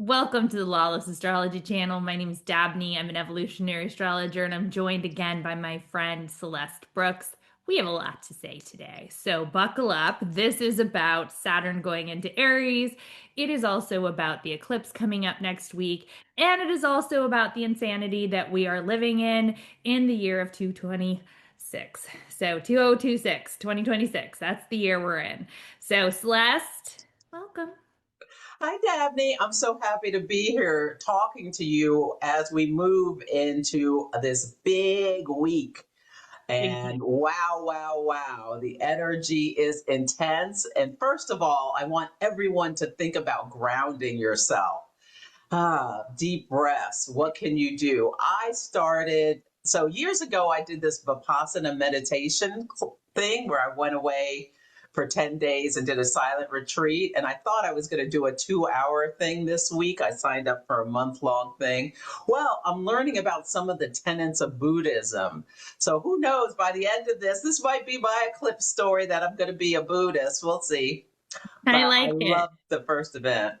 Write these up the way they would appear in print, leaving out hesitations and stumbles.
Welcome to the Lawless Astrology channel. My name is Dabney. I'm an evolutionary astrologer, and I'm joined again by my friend Celeste Brooks. We have a lot to say today, so buckle up. This is about Saturn going into Aries. It is also about the eclipse coming up next week, and it is also about the insanity that we are living in the year of 2026. So 2026, 2026. That's the year we're in. So Celeste, welcome. Hi, Dabney. I'm so happy to be here talking to you as we move into this big week. Big And week. wow, wow, wow, the energy is intense. And first of all, I want everyone to think about grounding yourself. Deep breaths. What can you do? So years ago, I did this Vipassana meditation thing where I went away for 10 days and did a silent retreat. And I thought I was going to do a 2-hour thing this week. I signed up for a month-long thing. Well, I'm learning about some of the tenets of Buddhism. So who knows, by the end of this might be my eclipse story that I'm going to be a Buddhist. We'll see. I But I like it. love the first event.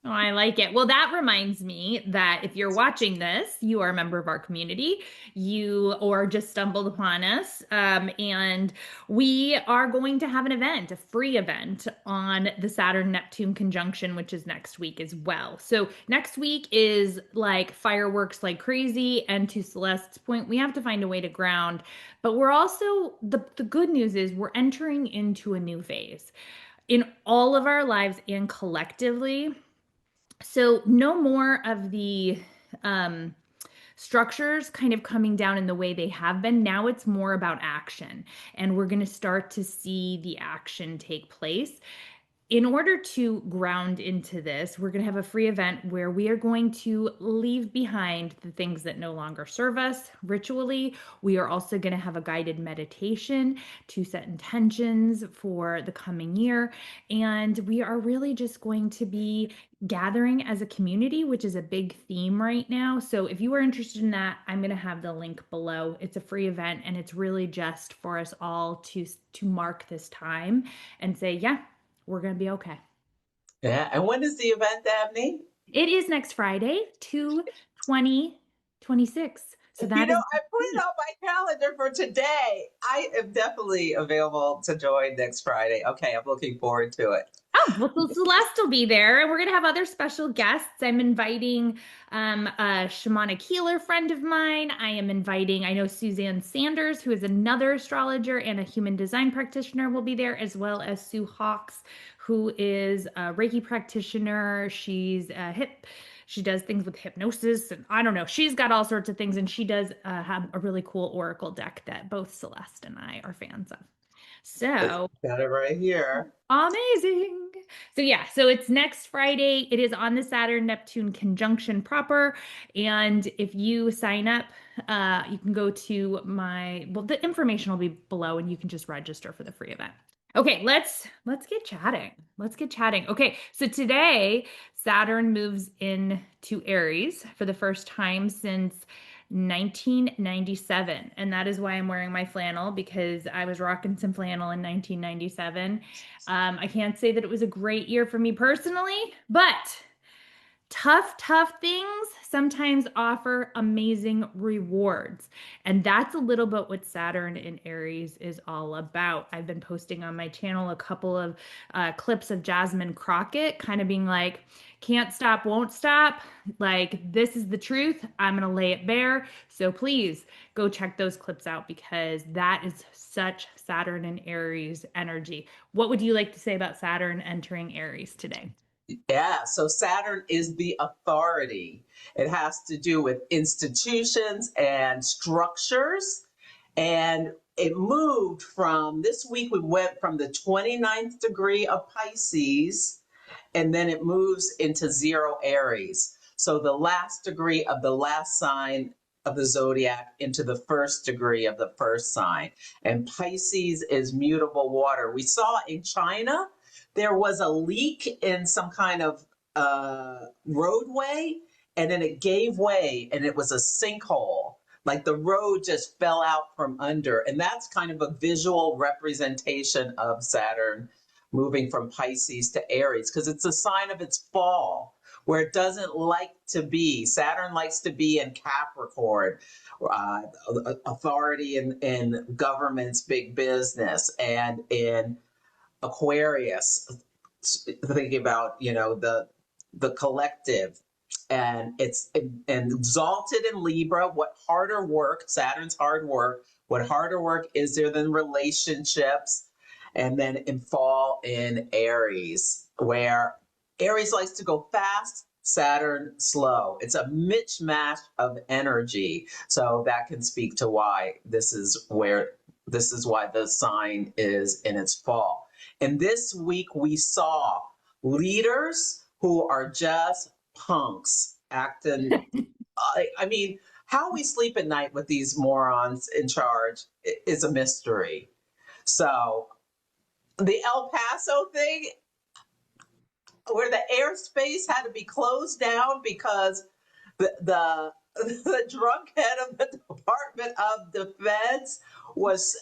Oh, I like it. Well, that reminds me that if you're watching this, you are a member of our community, you or just stumbled upon us, and we are going to have an event, a free event on the Saturn Neptune conjunction, which is next week as well. So next week is like fireworks like crazy, and to Celeste's point, we have to find a way to ground, but we're also the good news is we're entering into a new phase in all of our lives and collectively. So no more of the um, structures kind of coming down in the way they have been. Now it's more about action, and we're going to start to see the action take place. In order to ground into this, we're going to have a free event where we are going to leave behind the things that no longer serve us ritually. We are also going to have a guided meditation to set intentions for the coming year. And we are really just going to be gathering as a community, which is a big theme right now. So if you are interested in that, I'm going to have the link below. It's a free event, and it's really just for us all to mark this time and say, yeah, we're going to be okay. Yeah. And when is the event, Dabney? It is next Friday, 2/20/26. So You that know, is I put it on my calendar for today. I am definitely available to join next Friday. Okay, I'm looking forward to it. Oh, well, so Celeste will be there, and we're gonna have other special guests. I'm inviting a shamanic healer friend of mine. I know Suzanne Sanders, who is another astrologer and a human design practitioner, will be there, as well as Sue Hawks, who is a Reiki practitioner. She does things with hypnosis, and I don't know. She's got all sorts of things, and she does have a really cool oracle deck that both Celeste and I are fans of. So Got it right here. amazing. So yeah, so it's next Friday. It is on the Saturn Neptune conjunction proper. And if you sign up, you can go to the information will be below and you can just register for the free event. Okay, let's get chatting. Let's get chatting. Okay, so today Saturn moves into Aries for the first time since 1997. And that is why I'm wearing my flannel because I was rocking some flannel in 1997. I can't say that it was a great year for me personally, but tough things sometimes offer amazing rewards. And that's a little bit what Saturn in Aries is all about. I've been posting on my channel a couple of clips of Jasmine Crockett kind of being like, can't stop, won't stop. Like, this is the truth. I'm going to lay it bare. So please go check those clips out because that is such Saturn and Aries energy. What would you like to say about Saturn entering Aries today? Yeah, so Saturn is the authority. It has to do with institutions and structures. And it moved from this week, we went from the 29th degree of Pisces, and then it moves into zero Aries. So the last degree of the last sign of the zodiac into the first degree of the first sign. And Pisces is mutable water. We saw in China, there was a leak in some kind of roadway, and then it gave way and it was a sinkhole. Like the road just fell out from under. And that's kind of a visual representation of Saturn moving from Pisces to Aries because it's a sign of its fall. where it doesn't like to be. Saturn likes to be in Capricorn, uh, authority in governments, big business, and in Aquarius, thinking about the collective, and it's and exalted in Libra. What harder work? Saturn's hard work. What harder work is there than relationships? And then in fall in Aries, where Aries likes to go fast, Saturn slow. It's a mismatch of energy. So that can speak to why this is why the sign is in its fall. And this week we saw leaders who are just punks acting. I mean, how we sleep at night with these morons in charge is a mystery. So the El Paso thing, where the airspace had to be closed down because the drunk head of the Department of Defense was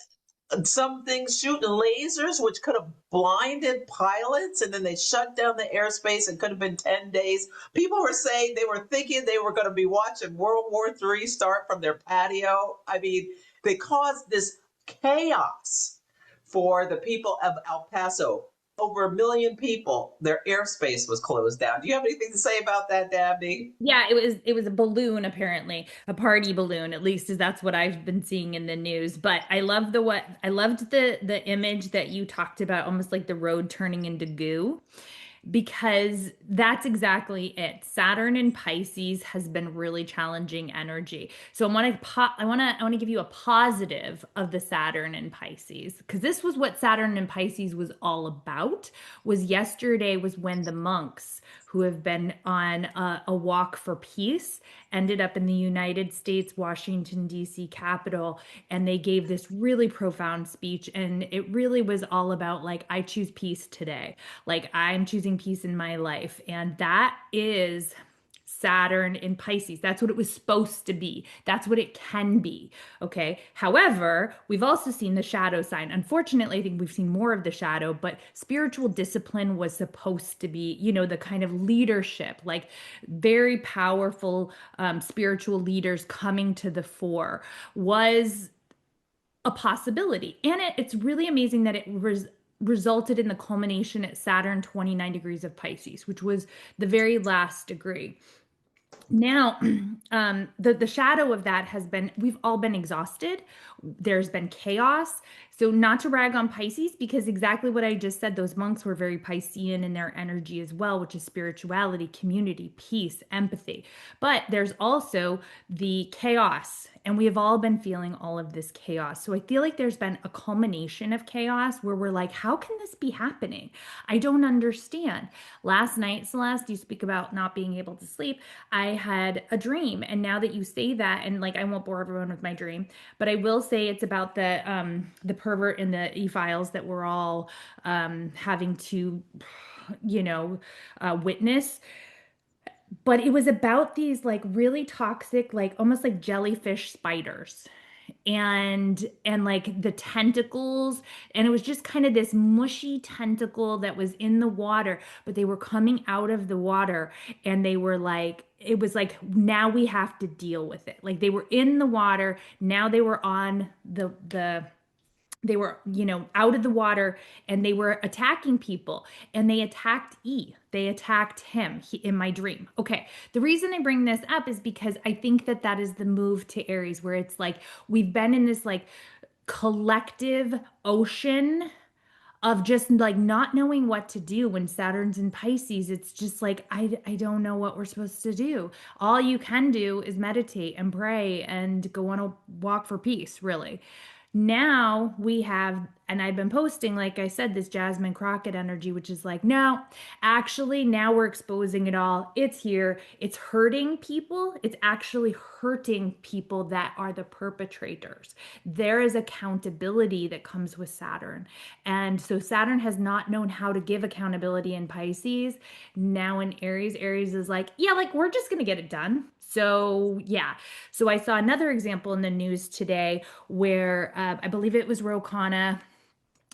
some things shooting lasers, which could have blinded pilots, and then they shut down the airspace. It could have been 10 days. People were saying they were thinking they were going to be watching World War III start from their patio. I mean, they caused this chaos for the people of El Paso. Over 1 million people, their airspace was closed down. Do you have anything to say about that, Dabney? Yeah, it was a balloon apparently, a party balloon, at least is that's what I've been seeing in the news. But I loved the image that you talked about, almost like the road turning into goo, because that's exactly it. Saturn in Pisces has been really challenging energy. So I want to give you a positive of the Saturn in Pisces, because this was what Saturn in Pisces was all about. Was yesterday was when the monks who have been on a walk for peace ended up in the United States, Washington, D.C. Capitol, and they gave this really profound speech. And it really was all about, like, I choose peace today. Like, I'm choosing peace in my life. And that is Saturn in Pisces. That's what it was supposed to be. That's what it can be. Okay. However, we've also seen the shadow sign. Unfortunately, I think we've seen more of the shadow, but spiritual discipline was supposed to be, the kind of leadership, like very powerful spiritual leaders coming to the fore was a possibility. And it's really amazing that it resulted in the culmination at Saturn 29 degrees of Pisces, which was the very last degree. Now, the shadow of that has been, we've all been exhausted. There's been chaos. So not to rag on Pisces, because exactly what I just said, those monks were very Piscean in their energy as well, which is spirituality, community, peace, empathy. But there's also the chaos, and we have all been feeling all of this chaos. So I feel like there's been a culmination of chaos where we're like, how can this be happening? I don't understand. Last night, Celeste, you speak about not being able to sleep. I had a dream, and now that you say that, and like, I won't bore everyone with my dream, but I will say it's about the pervert in the e-files that we're all having to, witness. But it was about these like really toxic, like almost like jellyfish spiders, and like the tentacles, and it was just kind of this mushy tentacle that was in the water, but they were coming out of the water, and they were like, it was like, now we have to deal with it. Like, they were in the water, now they were on the they were, out of the water, and they were attacking people, and they attacked they attacked him in my dream. Okay, the reason I bring this up is because I think that that is the move to Aries, where it's like we've been in this like collective ocean of just like not knowing what to do. When Saturn's in Pisces, it's just like, I don't know what we're supposed to do. All you can do is meditate and pray and go on a walk for peace, really. Now we have, and I've been posting, like I said, this Jasmine Crockett energy, which is like, no, actually, now we're exposing it all. It's here. It's hurting people. It's actually hurting people that are the perpetrators. There is accountability that comes with Saturn. And so Saturn has not known how to give accountability in Pisces. Now in Aries, Aries is like, yeah, like, we're just going to get it done. So, yeah. So I saw another example in the news today where I believe it was Ro Khanna,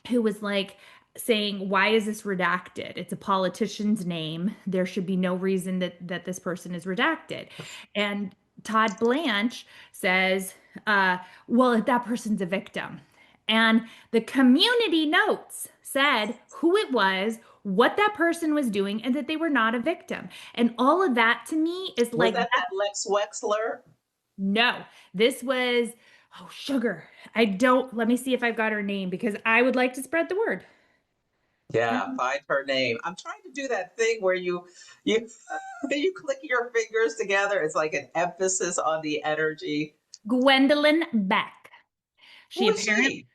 who was like, saying, why is this redacted? It's a politician's name. There should be no reason that this person is redacted. And Todd Blanche says, uh, well, that person's a victim. And the community notes said who it was, what that person was doing, and that they were not a victim. And all of that to me is Was like, that Lex Wexler? no, this was, oh, sugar. I don't, let me see if I've got her name because I would like to spread the word. Yeah, find her name. I'm trying to do that thing where you you click your fingers together. It's like an emphasis on the energy. Gwendolyn Beck. She Who is apparently she?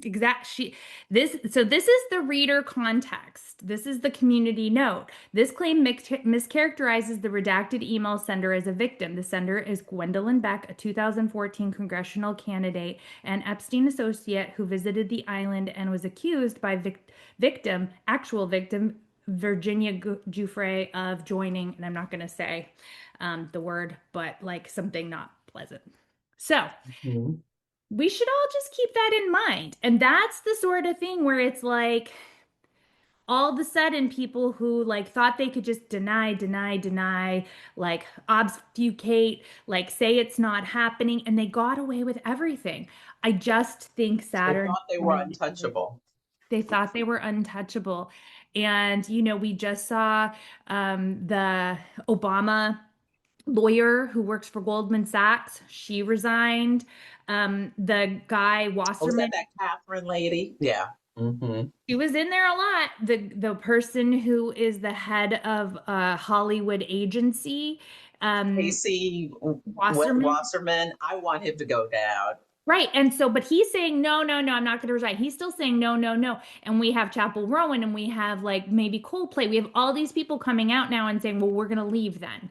exact she this so this is the reader context. This is the community note. This claim mischaracterizes the redacted email sender as a victim. The sender is Gwendolyn Beck, a 2014 congressional candidate and Epstein associate who visited the island and was accused by actual victim Virginia Giuffre of joining, and I'm not going to say the word, but like something not pleasant. So Mhm. we should all just keep that in mind. And that's the sort of thing where it's like all of a sudden people who like thought they could just deny, like obfuscate, like say it's not happening, and they got away with everything. I just think They Saturn thought they were wanted to do it. untouchable. They thought they were untouchable. And, you know, we just saw the Obama lawyer who works for Goldman Sachs. She resigned. The guy Oh, was Wasserman, that Catherine lady? Yeah. Hmm. she was in there a lot. The person who is the head of a Hollywood agency, um, Casey Wasserman. Wasserman. I want him to go down. Right. And so, but he's saying, no, no, no, I'm not going to resign. He's still saying, no, no, no. And we have Chapel Rowan and we have like maybe Coldplay. We have all these people coming out now and saying, well, we're going to leave then.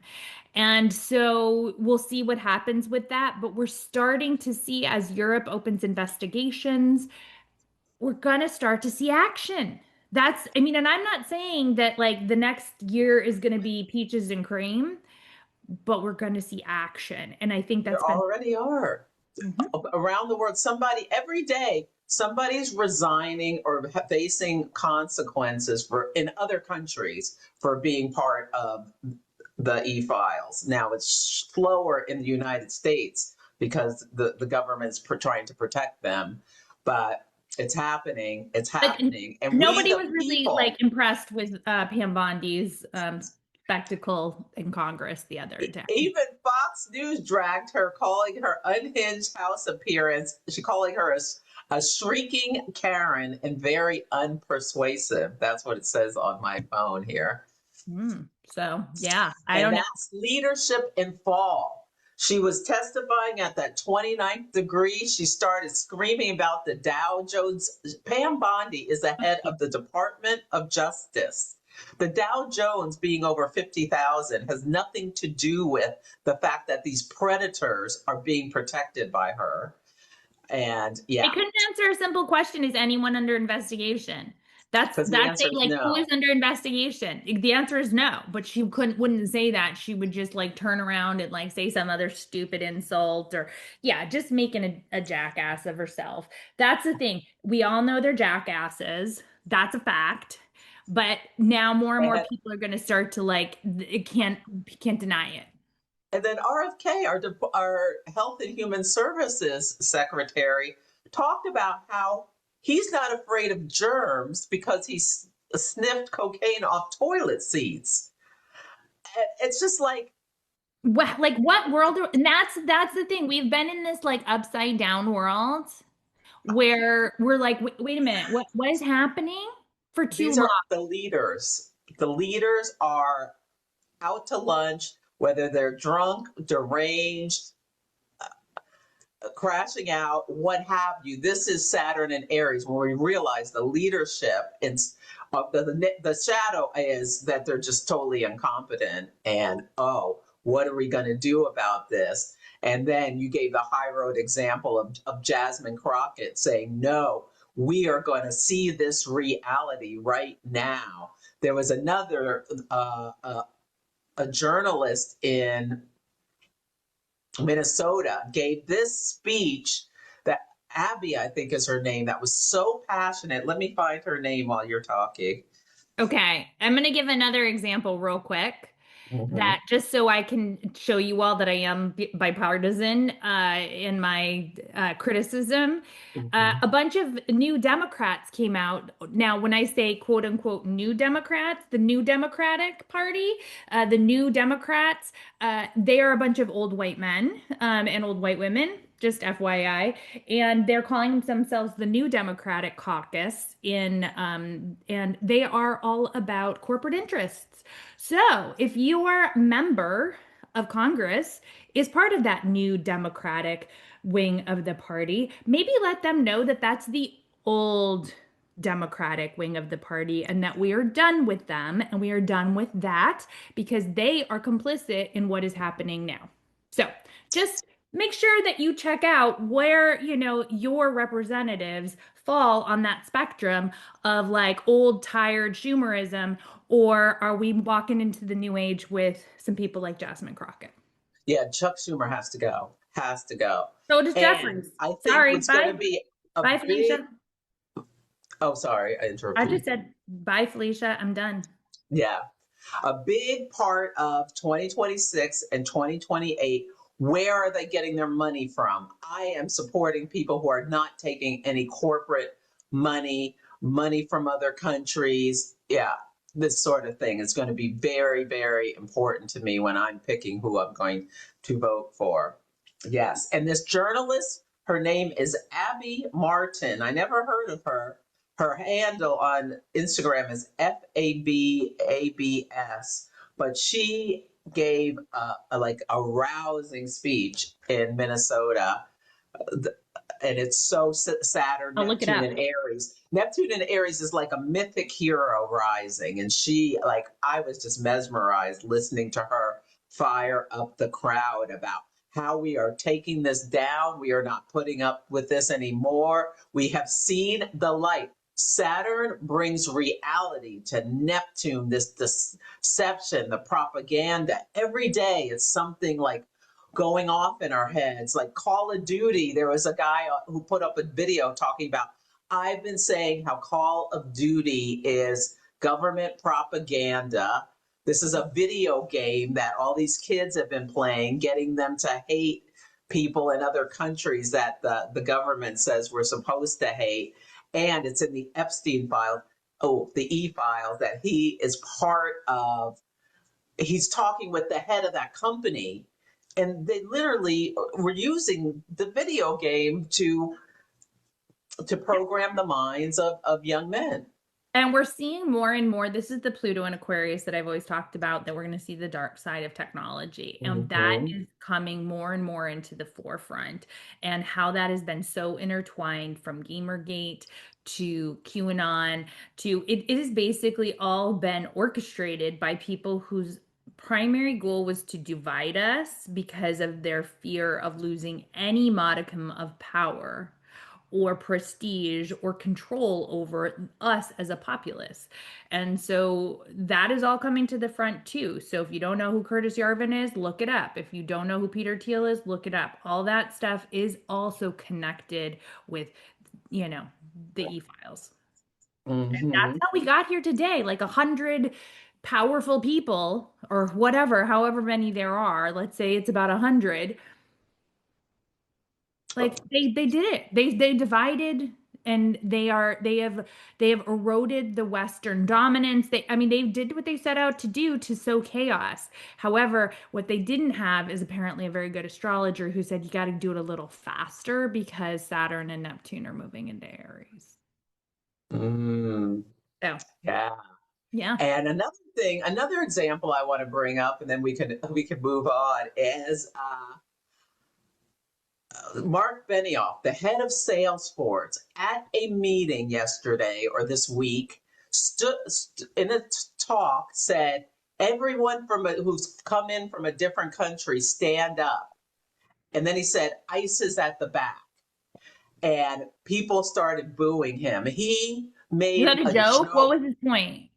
And so we'll see what happens with that. But we're starting to see as Europe opens investigations, we're going to start to see action. That's, I mean, and I'm not saying that like the next year is going to be peaches and cream, but we're going to see action. And I think There that's been. already are. Mhm. Around the world, somebody every day, somebody's resigning or facing consequences for in other countries for being part of the e-files. Now it's slower in the United States because the government's trying to protect them, but it's happening. It's But happening, and we nobody the was really like people. impressed with Pam Bondi's spectacle in Congress the other day. Even Fox News dragged her, calling her unhinged house appearance. She calling her a shrieking Karen and very unpersuasive. That's what it says on my phone here. So yeah, I And don't know. that's leadership in fall. She was testifying at that 29th degree. She started screaming about the Dow Jones. Pam Bondi is the head of the Department of Justice. The Dow Jones being over 50,000 has nothing to do with the fact that these predators are being protected by her. And They yeah, couldn't answer a simple question: is anyone under investigation? because the That's answer saying is like who is no. under investigation? The answer is no, but she wouldn't say that. She would just like turn around and like say some other stupid insult or yeah, just making a jackass of herself. That's the thing. We all know they're jackasses. That's a fact. But now more and more And, people are going to start to like it can't deny it. and then RFK, our Health and Human Services Secretary, talked about how he's not afraid of germs because he's sniffed cocaine off toilet seats. And it's just like, What like what world and that's the thing. We've been in this like upside down world where we're like, wait a minute, what is happening for too these long? are the leaders. The leaders are out to lunch, whether they're drunk, deranged, crashing out, what have you. This is Saturn and Aries when we realize the leadership and the shadow is that they're just totally incompetent. And oh, what are we going to do about this? And then you gave the high road example of Jasmine Crockett saying, no, we are going to see this reality right now. There was another a journalist in Minnesota gave this speech that Abby, I think is her name, that was so passionate. Let me find her name while you're talking. Okay, I'm going to give another example real quick that Hmm. just so I can show you all that I am bipartisan in my criticism. Hmm. A bunch of new Democrats came out. Now, when I say quote unquote new Democrats, the new Democratic Party, the new Democrats, they are a bunch of old white men and old white women, just FYI, and they're calling themselves the New Democratic Caucus and they are all about corporate interests. So, if your member of Congress is part of that new Democratic wing of the party, maybe let them know that that's the old Democratic wing of the party and that we are done with them and we are done with that because they are complicit in what is happening now. So, just make sure that you check out where, your representatives fall on that spectrum of like old, tired Schumerism, or are we walking into the new age with some people like Jasmine Crockett? Yeah, Chuck Schumer has to go. Has to go. So does And Jeffries. I think Sorry, what's going to bye. be a Bye, big, Felicia. oh, sorry, I I interrupted you. just said bye, Felicia. I'm done. Yeah. A big part of 2026 and 2028, where are they getting their money from? I am supporting people who are not taking any corporate money from other countries. Yeah, this sort of thing is going to be very, very important to me when I'm picking who I'm going to vote for. Yes. And this journalist, her name is Abby Martin. I never heard of her. Her handle on Instagram is FABABS, but she gave like a rousing speech in Minnesota, and it's so Saturn, I'll look it Neptune, up. and Aries. Neptune and Aries is like a mythic hero rising, and she, like, I was just mesmerized listening to her fire up the crowd about how we are taking this down. We are not putting up with this anymore. We have seen the light. Saturn brings reality to Neptune, this deception, the propaganda. Every day it's something like going off in our heads. Like Call of Duty, there was a guy who put up a video talking about, I've been saying how Call of Duty is government propaganda. This is a video game that all these kids have been playing, getting them to hate people in other countries that the government says we're supposed to hate. And it's in the Epstein file, the E files, that he is part of. He's talking with the head of that company, and they literally were using the video game to program the minds of young men. And we're seeing more and more. This is the Pluto and Aquarius that I've always talked about, that we're going to see the dark side of technology. And that Mm-hmm. is coming more and more into the forefront, and how that has been so intertwined from Gamergate to QAnon to it has basically all been orchestrated by people whose primary goal was to divide us because of their fear of losing any modicum of power or prestige or control over us as a populace. And so that is all coming to the front too. So if you don't know who Curtis Yarvin is, look it up. If you don't know who Peter Thiel is, look it up. All that stuff is also connected with, you know, the e-files. And that's Mm-hmm. how we got here today. Like 100 powerful people or whatever, however many there are, let's say it's about 100, like they did it. They divided, and they have eroded the Western dominance. They did what they set out to do, to sow chaos. However, what they didn't have is apparently a very good astrologer who said you got to do it a little faster because Saturn and Neptune are moving into Aries. Mm, So, yeah. yeah. And another thing, another example I want to bring up, and then we can move on, is Mark Benioff, the head of Salesforce, at a meeting yesterday or this week, in a talk said, everyone who's come in from a different country, stand up. And then he said, ICE is at the back. And people started booing him. Is that a joke? What was his point?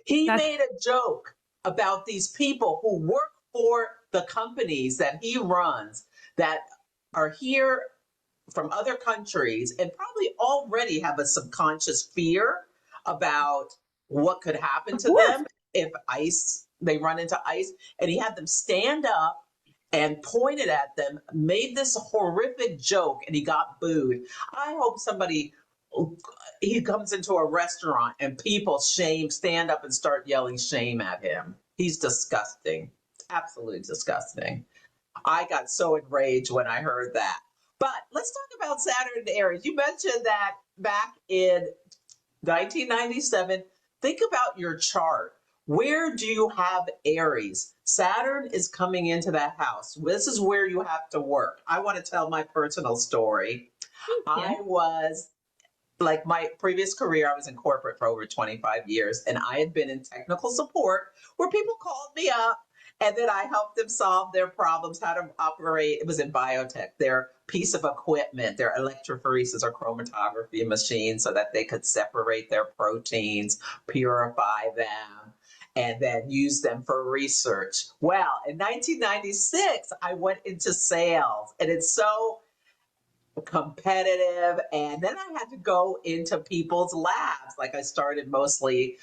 He That's made a joke about these people who work for the companies that he runs, that are here from other countries and probably already have a subconscious fear about what could happen Of to course. them if they run into ice. And he had them stand up and pointed at them, made this horrific joke, and he got booed. I hope somebody, he comes into a restaurant and people stand up and start yelling shame at him. He's disgusting, absolutely disgusting. I got so enraged when I heard that. But let's talk about Saturn and Aries. You mentioned that back in 1997. Think about your chart. Where do you have Aries? Saturn is coming into that house. This is where you have to work. I want to tell my personal story. Thank I you. was like my previous career, I was in corporate for over 25 years, and I had been in technical support where people called me up and then I helped them solve their problems, how to operate. It was in biotech, their piece of equipment, their electrophoresis or chromatography machine, so that they could separate their proteins, purify them, and then use them for research. Well, in 1996, I went into sales, and it's so competitive. And then I had to go into people's labs. Like I started mostly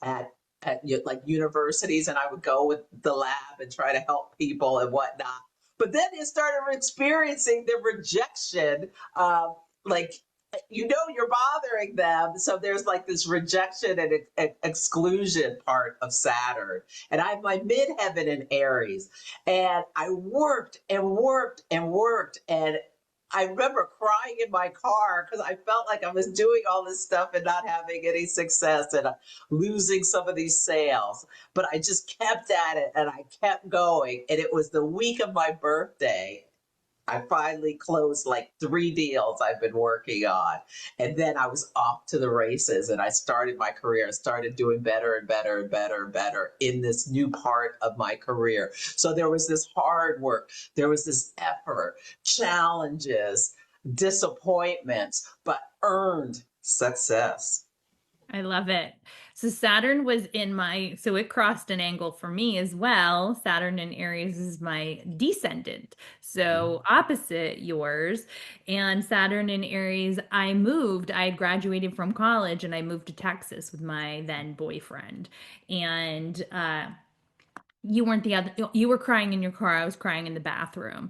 at like universities, and I would go with the lab and try to help people and whatnot. But then you started experiencing the rejection, like you're bothering them, so there's like this rejection and exclusion part of Saturn. And I have my midheaven in Aries, and I worked and worked and worked, and I remember crying in my car because I felt like I was doing all this stuff and not having any success, and losing some of these sales. But I just kept at it and I kept going. And it was the week of my birthday. I finally closed like 3 deals I've been working on. And then I was off to the races, and I started my career. I started doing better and better and better and better in this new part of my career. So there was this hard work, there was this effort, challenges, disappointments, but earned success. I love it. So Saturn was in so it crossed an angle for me as well. Saturn in Aries is my descendant. So opposite yours. And Saturn in Aries, I had graduated from college and I moved to Texas with my then boyfriend. And you weren't the other, you were crying in your car. I was crying in the bathroom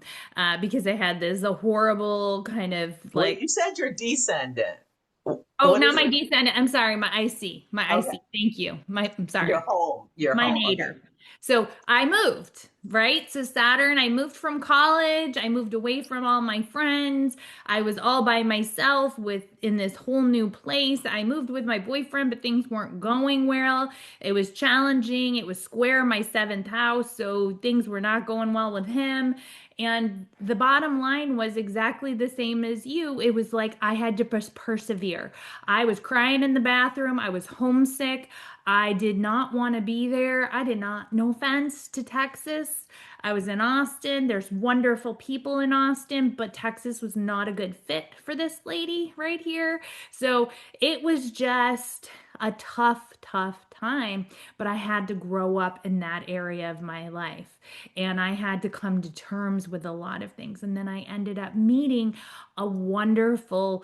because I had this a horrible kind of Wait, like, you said you're descendant. oh, What not is my it? descendant. I'm sorry, my IC, my Okay. IC. Thank you. I'm Your sorry. home. Your My home. Okay. nadir. So I moved, right? So Saturn, I moved from college. I moved away from all my friends. I was all by myself in this whole new place. I moved with my boyfriend, but things weren't going well. It was challenging. It was square my seventh house, so things were not going well with him. And the bottom line was exactly the same as you. It was like I had to persevere. I was crying in the bathroom. I was homesick. I did not want to be there. I did not, no offense to Texas. I was in Austin. There's wonderful people in Austin, but Texas was not a good fit for this lady right here. So it was just a tough, tough time, but I had to grow up in that area of my life and I had to come to terms with a lot of things. And then I ended up meeting a wonderful,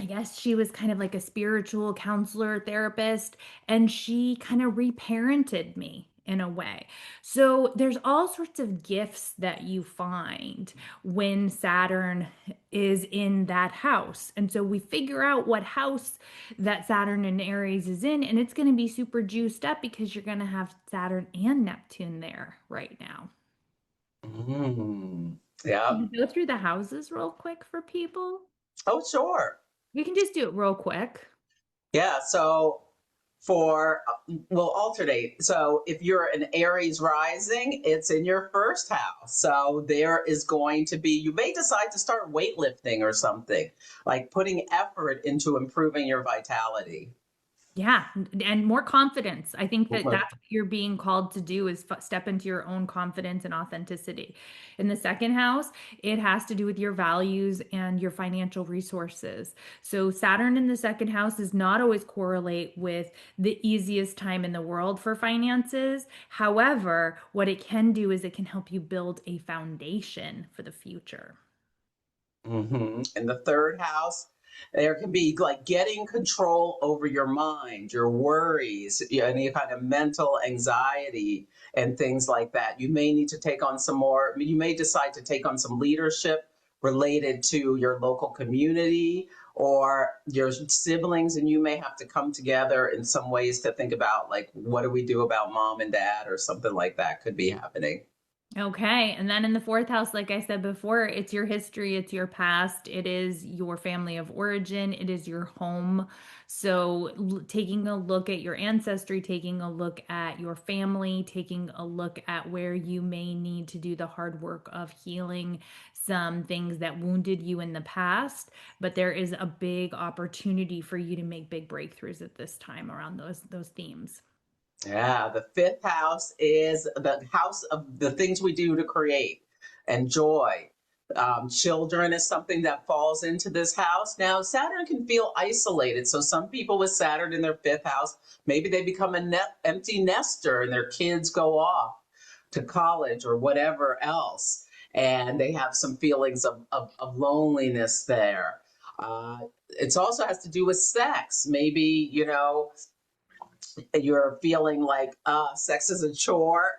I guess she was kind of like a spiritual counselor, therapist, and she kind of reparented me in a way. So there's all sorts of gifts that you find when Saturn is in that house. And so we figure out what house that Saturn and Aries is in, and it's going to be super juiced up because you're going to have Saturn and Neptune there right now. Yeah. Can you go through the houses real quick for people? Oh, sure. We can just do it real quick. Yeah. So we'll alternate. So if you're an Aries rising, it's in your first house. So there is going to be, you may decide to start weightlifting or something, like putting effort into improving your vitality. Yeah, and more confidence. I think that Mhm. that's what you're being called to do is step into your own confidence and authenticity. In the second house, it has to do with your values and your financial resources. So Saturn in the second house does not always correlate with the easiest time in the world for finances. However, what it can do is it can help you build a foundation for the future. In the third house, there can be like getting control over your mind, your worries, any kind of mental anxiety and things like that. You may need to take on some more, you may decide to take on some leadership related to your local community or your siblings, and you may have to come together in some ways to think about, like, what do we do about mom and dad, or something like that could be happening. Okay. And then in the fourth house, like I said before, it's your history, it's your past, it is your family of origin, it is your home. So, taking a look at your ancestry, taking a look at your family, taking a look at where you may need to do the hard work of healing some things that wounded you in the past. But there is a big opportunity for you to make big breakthroughs at this time around those themes. Yeah, the fifth house is the house of the things we do to create and joy. Children is something that falls into this house. Now, Saturn can feel isolated. So, some people with Saturn in their fifth house, maybe they become an empty nester and their kids go off to college or whatever else. And they have some feelings of loneliness there. It also has to do with sex. Maybe, you're feeling like sex is a chore,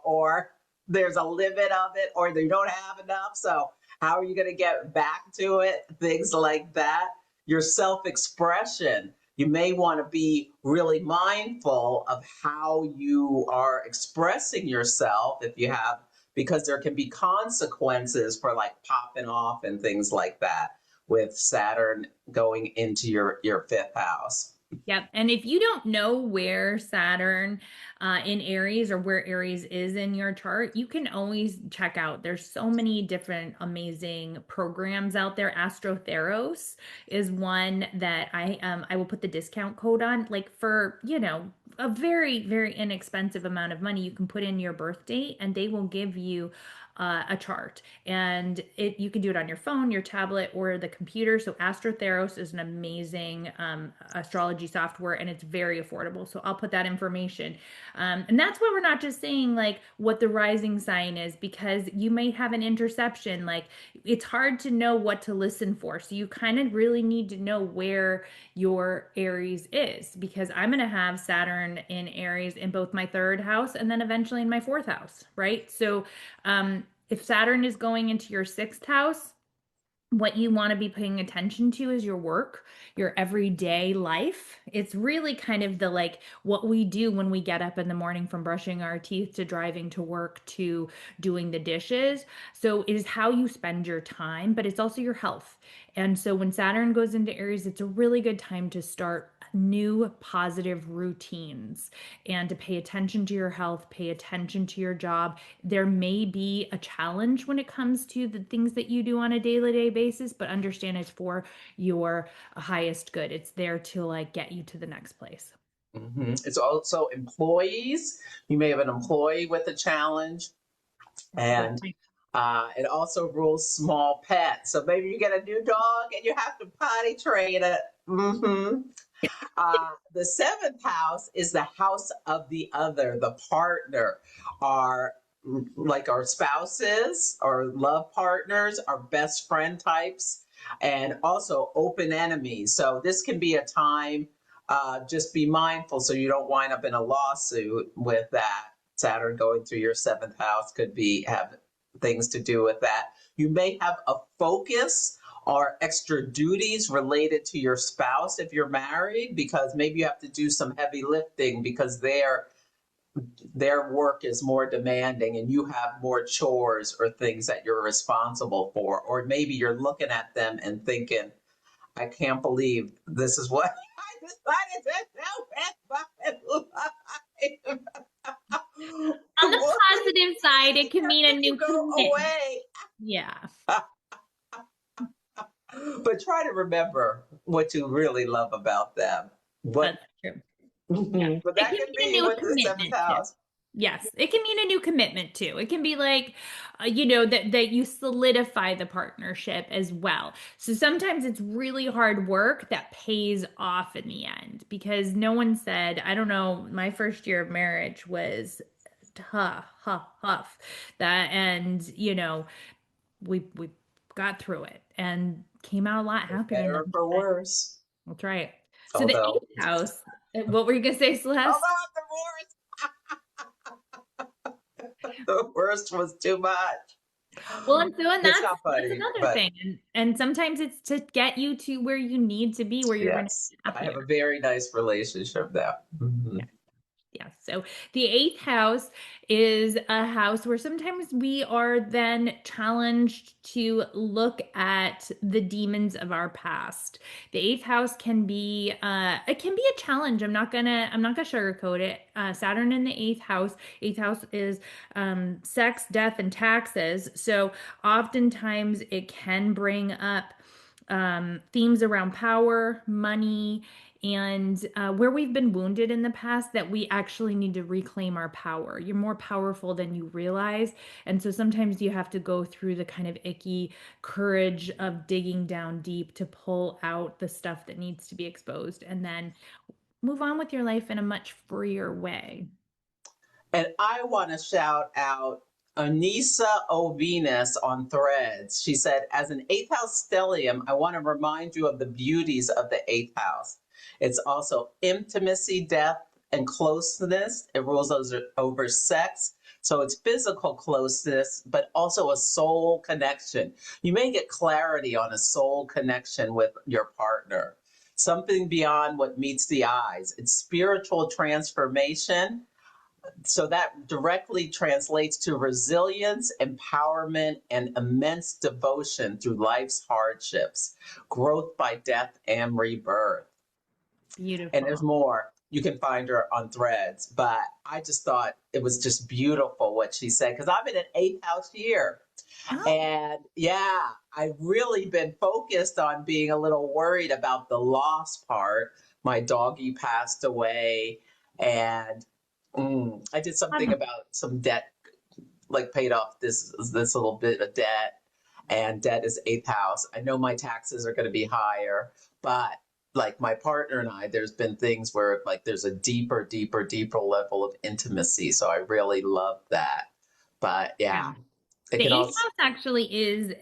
or there's a limit of it, or they don't have enough. So, how are you going to get back to it? Things like that. Your self expression. You may want to be really mindful of how you are expressing yourself if you have, because there can be consequences for like popping off and things like that with Saturn going into your fifth house. Yep. And if you don't know where Saturn in Aries or where Aries is in your chart, you can always check out. There's so many different amazing programs out there. Astrotheros is one that I will put the discount code on, like for, a very, very inexpensive amount of money. You can put in your birth date and they will give you a chart, and you can do it on your phone, your tablet, or the computer. So Astrotheros is an amazing astrology software, and it's very affordable. So I'll put that information, and that's why we're not just saying like what the rising sign is, because you may have an interception. Like, it's hard to know what to listen for, so you kind of really need to know where your Aries is, because I'm going to have Saturn in Aries in both my third house and then eventually in my fourth house, right? So if Saturn is going into your sixth house, what you want to be paying attention to is your work, your everyday life. It's really kind of the like what we do when we get up in the morning, from brushing our teeth to driving to work to doing the dishes. So it is how you spend your time, but it's also your health. And so when Saturn goes into Aries, it's a really good time to start new positive routines and to pay attention to your health, pay attention to your job. There may be a challenge when it comes to the things that you do on a day-to-day basis, but understand it's for your highest good. It's there to like get you to the next place. It's also employees. You may have an employee with a challenge, and Exactly. it also rules small pets. So maybe you get a new dog and you have to potty train it. The seventh house is the house of the other, the partner, our like our spouses, our love partners, our best friend types, and also open enemies. So this can be a time. Just be mindful so you don't wind up in a lawsuit with that. Saturn going through your seventh house could have things to do with that. You may have a focus or extra duties related to your spouse if you're married, because maybe you have to do some heavy lifting because their work is more demanding and you have more chores or things that you're responsible for. Or maybe you're looking at them and thinking, I can't believe this is what I decided to do with my life. On the Why positive side, it can mean a did you new go commitment. away? Yeah, But try to remember what you really love about them. What, that's true. Yeah. but It that can can mean a be new with the seventh commitment too. house. Yes, it can mean a new commitment too. It can be like, that you solidify the partnership as well. So sometimes it's really hard work that pays off in the end, because no one said, I don't know, my first year of marriage was tough, tough, tough. That, and we got through it and came out a lot For happier in better the or for end. worse. That's right. So the Although, eighth house, what were you gonna say, Celeste? although the worst was too much. Well, and It's that's not that's funny, another but thing. And sometimes it's to get you to where you need to be, where you're gonna yes, be I have a happier. very nice relationship now. Yeah. Yeah. So the eighth house is a house where sometimes we are then challenged to look at the demons of our past. The eighth house can be it can be a challenge. I'm not gonna sugarcoat it. Saturn in the eighth house. Eighth house is sex, death, and taxes. So oftentimes it can bring up themes around power, money, and where we've been wounded in the past that we actually need to reclaim our power. You're more powerful than you realize. And so sometimes you have to go through the kind of icky courage of digging down deep to pull out the stuff that needs to be exposed and then move on with your life in a much freer way. And I want to shout out Anissa O. Venus on Threads. She said, as an eighth house stellium, I want to remind you of the beauties of the eighth house. It's also intimacy, depth, and closeness. It rules over sex. So it's physical closeness, but also a soul connection. You may get clarity on a soul connection with your partner, something beyond what meets the eyes. It's spiritual transformation, so that directly translates to resilience, empowerment, and immense devotion through life's hardships, growth by death and rebirth. And there's Beautiful. more. You can find her on Threads, but I just thought it was just beautiful what she said, because I'm in an eighth house year. Oh, And yeah, I've really been focused on being a little worried about the loss part. My doggie passed away, and I did something about some debt, like paid off this little bit of debt, and debt is eighth house. I know my taxes are going to be higher, but like my partner and I, there's been things where like there's a deeper level of intimacy. So I really love that. But yeah. yeah, it The can eighth also. house actually is,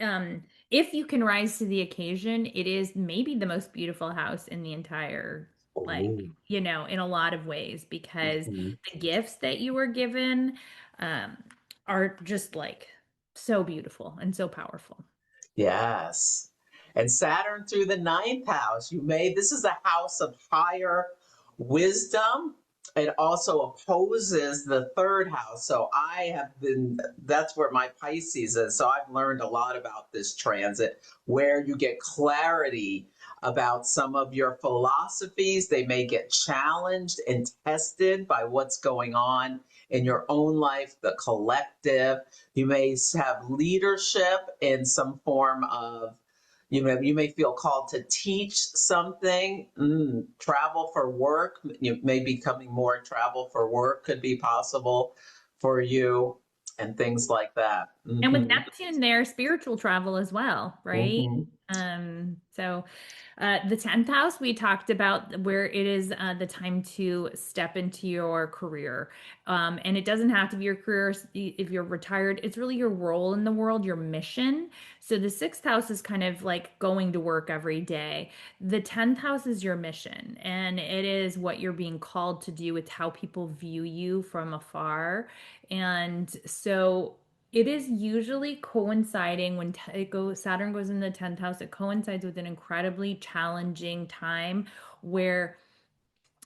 if you can rise to the occasion, it is maybe the most beautiful house in the entire, like, Ooh. in a lot of ways, because Mhm. the gifts that you were given, um, are just like so beautiful and so powerful. Yes. And Saturn through the ninth house, this is a house of higher wisdom. It also opposes the third house. So that's where my Pisces is. So I've learned a lot about this transit, where you get clarity about some of your philosophies. They may get challenged and tested by what's going on in your own life, the collective. You may have leadership in some form of, you may feel called to teach something. Travel for work, you may be becoming more travel for work could be possible for you, and things like that. And with Neptune there, spiritual travel as well, right? Hmm. So the 10th house, we talked about where it is the time to step into your career. And it doesn't have to be your career if you're retired. It's really your role in the world, your mission. So the sixth house is kind of like going to work every day. The 10th house is your mission, and it is what you're being called to do. It's how people view you from afar. And so it is usually coinciding when Saturn goes in the 10th house, it coincides with an incredibly challenging time where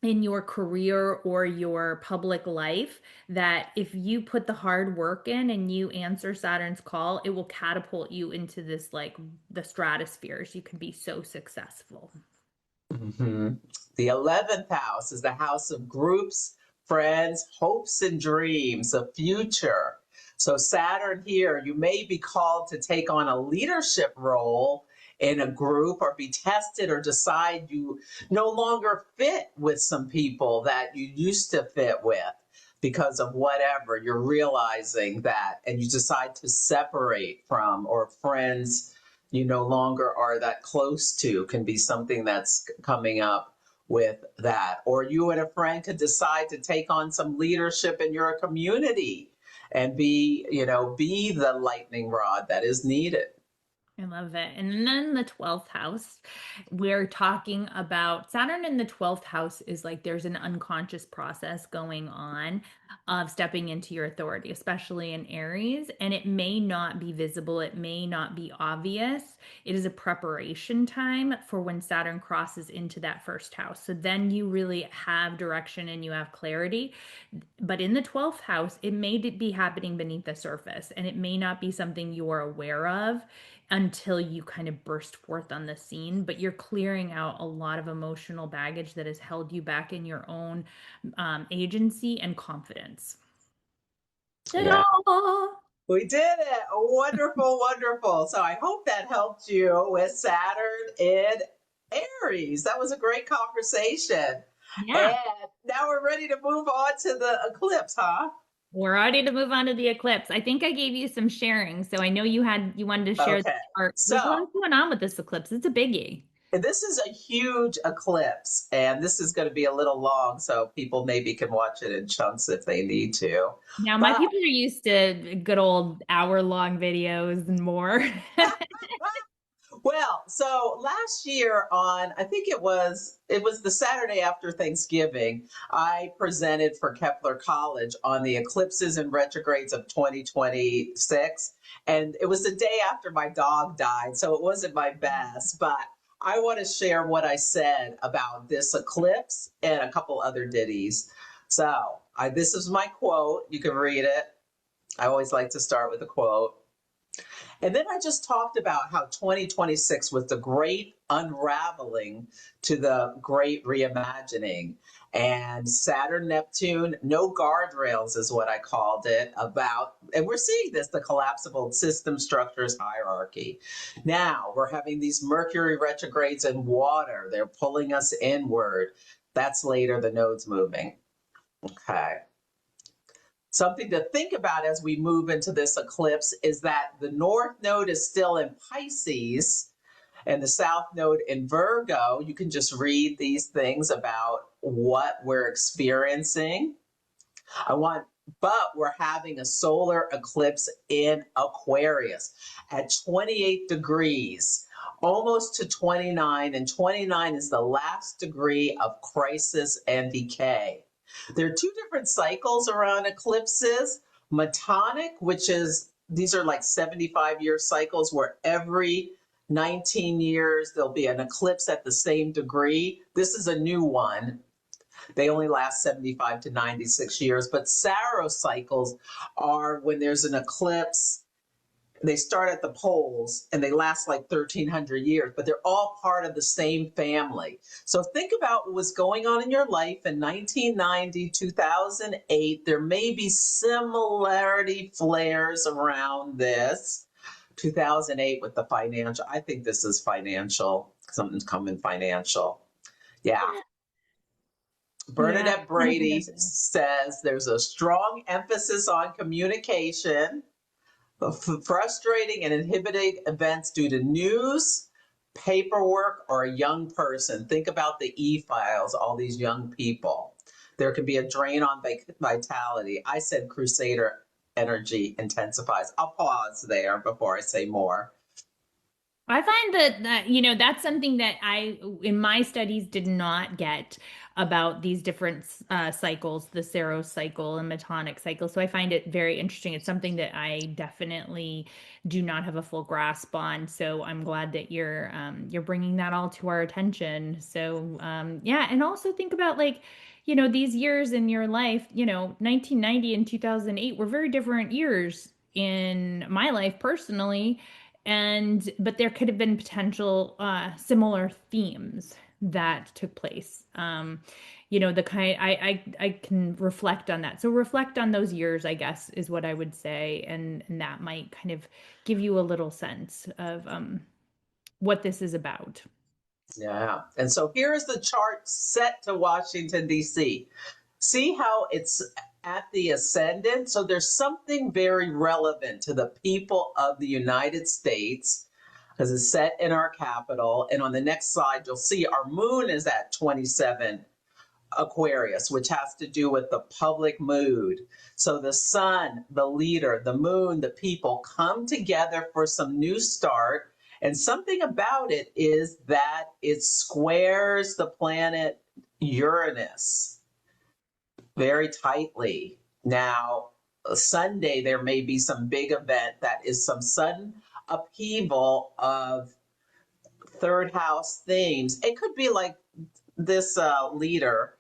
in your career or your public life, that if you put the hard work in and you answer Saturn's call, it will catapult you into this, like, the stratospheres. You can be so successful. Hmm. The 11th house is the house of groups, friends, hopes, and dreams, a future. So, Saturn here, you may be called to take on a leadership role in a group, or be tested, or decide you no longer fit with some people that you used to fit with because of whatever. You're realizing that, and you decide to separate from, or friends you no longer are that close to, can be something that's coming up with that. Or you and a friend could decide to take on some leadership in your community and be the lightning rod that is needed. I love it. And then the 12th house, we're talking about Saturn in the 12th house is like there's an unconscious process going on of stepping into your authority, especially in Aries. And it may not be visible, it may not be obvious. It is a preparation time for when Saturn crosses into that first house. So then you really have direction and you have clarity. But in the 12th house, it may be happening beneath the surface and it may not be something you're aware of until you kind of burst forth on the scene. But you're clearing out a lot of emotional baggage that has held you back in your own agency and confidence. Ta-da! Yeah. We did it. Wonderful, wonderful. So I hope that helped you with Saturn in Aries. That was a great conversation. Yeah, And now we're ready to move on to the eclipse, huh? we're ready to move on to the eclipse. I think I gave you some sharing, so I know you wanted to share the Okay. chart. There's a So lot going on with this eclipse. It's a biggie. this is a huge eclipse, and this is going to be a little long, so people maybe can watch it in chunks if they need to. Now, my But people are used to good old hour-long videos and more. well, so last year on, I think it was the Saturday after Thanksgiving, I presented for Kepler College on the eclipses and retrogrades of 2026, and it was the day after my dog died, so it wasn't my best, but I want to share what I said about this eclipse and a couple other ditties. So, this is my quote. You can read it. I always like to start with a quote. And then I just talked about how 2026 was the great unraveling to the great reimagining. And Saturn, Neptune, no guardrails is what I called it about. And we're seeing this, the collapsible system structures hierarchy. Now we're having these Mercury retrogrades in water. They're pulling us inward. That's later, the nodes moving. Okay. Something to think about as we move into this eclipse is that the North Node is still in Pisces and the South Node in Virgo. You can just read these things about what we're experiencing. But we're having a solar eclipse in Aquarius at 28 degrees, almost to 29, and 29 is the last degree of crisis and decay. There are two different cycles around eclipses. Metonic, which is, these are like 75-year cycles where every 19 years there'll be an eclipse at the same degree. This is a new one. They only last 75 to 96 years. But Saros cycles are when there's an eclipse. They start at the poles and they last like 1,300 years, but they're all part of the same family. So think about what was going on in your life in 1990, 2008. There may be similarity flares around this. 2008 with the financial. I think this is financial. Something's coming financial. Yeah. Yeah, Bernadette kind of Brady connected. says there's a strong emphasis on communication, frustrating and inhibiting events due to news, paperwork, or a young person. Think about the e-files, all these young people. There can be a drain on vitality. I said crusader energy intensifies. I'll pause there before I say more. I find that that's something that I in my studies did not get about these different cycles, the Saros cycle and Metonic cycle. So I find it very interesting. It's something that I definitely do not have a full grasp on. So I'm glad that you're bringing that all to our attention. So yeah, and also think about like these years in your life. 1990 and 2008 were very different years in my life personally, and but there could have been potential similar themes that took place. The kind I can reflect on that. So reflect on those years, I guess, is what I would say, and that might kind of give you a little sense of what this is about. Yeah. And so here is the chart set to Washington, D.C. See how it's at the ascendant? So there's something very relevant to the people of the United States because it's set in our capital. And on the next slide, you'll see our moon is at 27 Aquarius, which has to do with the public mood. So the sun, the leader, the moon, the people come together for some new start. And something about it is that it squares the planet Uranus very tightly. Now, Sunday, there may be some big event that is some sudden upheaval of third house themes. It could be like this leader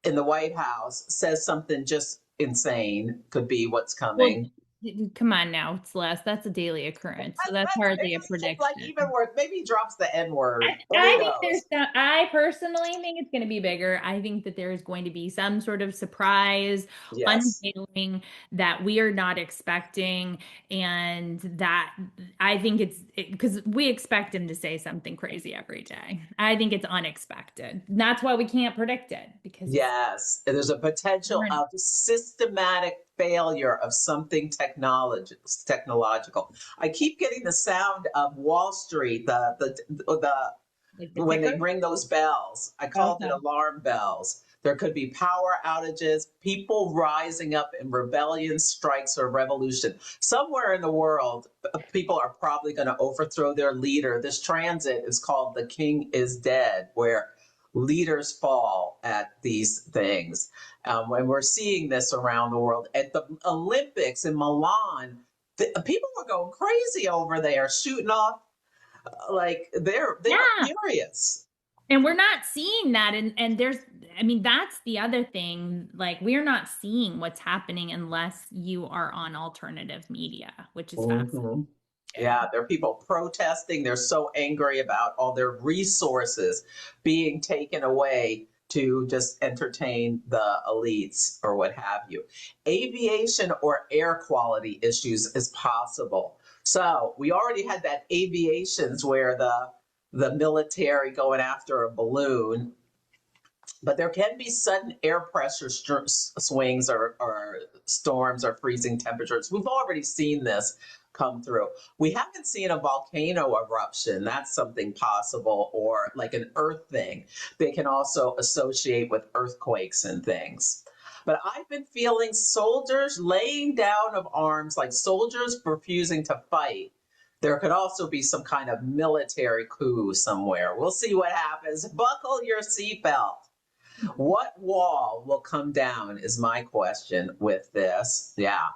in the White House says something just insane, could be what's Well, coming. come on now, Celeste. That's a daily occurrence, so that's Maybe hardly a it's like even prediction. worse. Maybe he drops the N word. Who I think there's knows? some, I personally think it's going to be bigger. I think that there's going to be some sort of surprise Yes. unveiling that we are not expecting. And that I think it's because we expect him to say something crazy every day. I think it's unexpected. That's why we can't predict it because it's Yes, and there's a potential we're of systematic failure of something technological. I keep getting the sound of Wall Street, like the when they ticker. ring those bells. I called it Okay. alarm bells. There could be power outages, people rising up in rebellion, strikes, or revolution. Somewhere in the world, people are probably going to overthrow their leader. This transit is called The King is Dead, where leaders fall at these things. And we're seeing this around the world. At the Olympics in Milan, people were going crazy over there, shooting off like they were Yeah. furious. And we're not seeing that. And there's, I mean, that's the other thing. Like, we're not seeing what's happening unless you are on alternative media, which is fascinating Hmm. too. Yeah, there are people protesting. They're so angry about all their resources being taken away to just entertain the elites or what have you. Aviation or air quality issues is possible. So we already had that aviations where the military going after a balloon, but there can be sudden air pressure swings or storms or freezing temperatures. We've already seen this come through. We haven't seen a volcano eruption. That's something possible, or like an earth thing. They can also associate with earthquakes and things. But I've been feeling soldiers laying down of arms, like soldiers refusing to fight. There could also be some kind of military coup somewhere. We'll see what happens. Buckle your seatbelt. What wall will come down is my question with this. Yeah.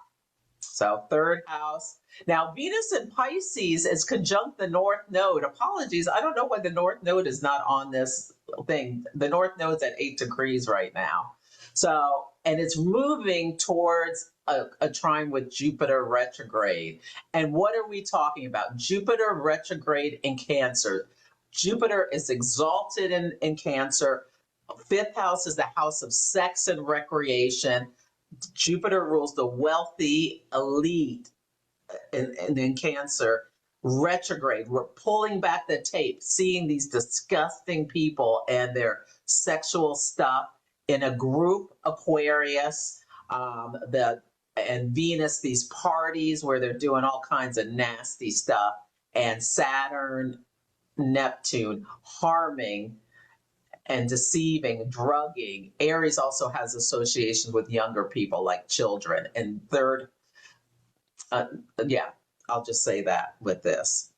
So, third house. Now, Venus in Pisces is conjunct the North Node. Apologies. I don't know why the North Node is not on this thing. The North Node's at 8 degrees right now. So, and it's moving towards a trine with Jupiter retrograde. And what are we talking about? Jupiter retrograde in Cancer. Jupiter is exalted in Cancer. Fifth house is the house of sex and recreation. Jupiter rules the wealthy elite in Cancer. Retrograde. We're pulling back the tape, seeing these disgusting people and their sexual stuff in a group. Aquarius, the and Venus, these parties where they're doing all kinds of nasty stuff, and Saturn, Neptune, harming and deceiving, drugging. Aries also has associations with younger people like children. And third, uh, yeah, I'll just say that with this.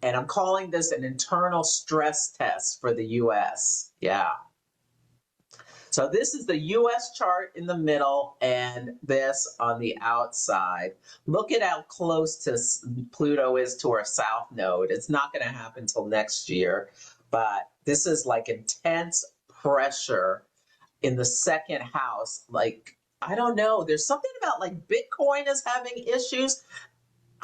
And I'm calling this an internal stress test for the US. Yeah. So this is the US chart in the middle and this on the outside. Look at how close to Pluto is to our south node. It's not going to happen until next year, but this is like intense pressure in the second house. Like, I don't know. There's something about like Bitcoin is having issues.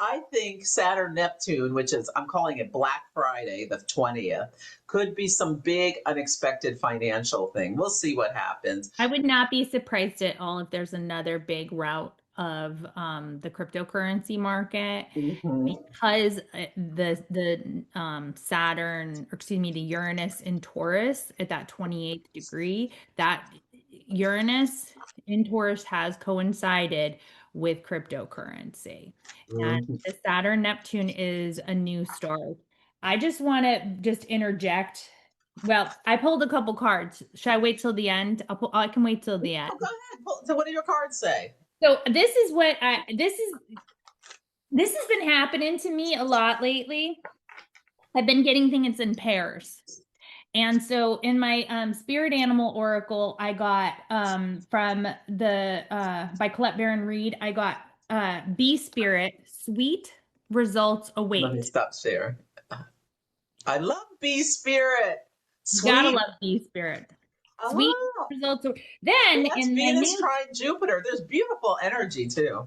I think Saturn Neptune, which is, I'm calling it Black Friday, the 20th, could be some big unexpected financial thing. We'll see what happens. I would not be surprised at all if there's another big rout of the cryptocurrency market Mhm. because the Saturn, or excuse me, the Uranus in Taurus at that 28th degree, that Uranus in Taurus has coincided with cryptocurrency. And Mhm. the Saturn Neptune is a new start. I just want to just interject. Well, I pulled a couple cards. Should I wait till the end? I can wait till the Oh, go end. ahead. So what do your cards say? So this has been happening to me a lot lately. I've been getting things in pairs. And so in my spirit animal oracle, I got from the by Colette Baron Reed, I got bee spirit, sweet results Let me await. stop sharing. I love bee spirit. Gotta Sweet. love bee spirit. Sweet Oh, results. Then that's in my Venus new trine Jupiter. There's beautiful energy too.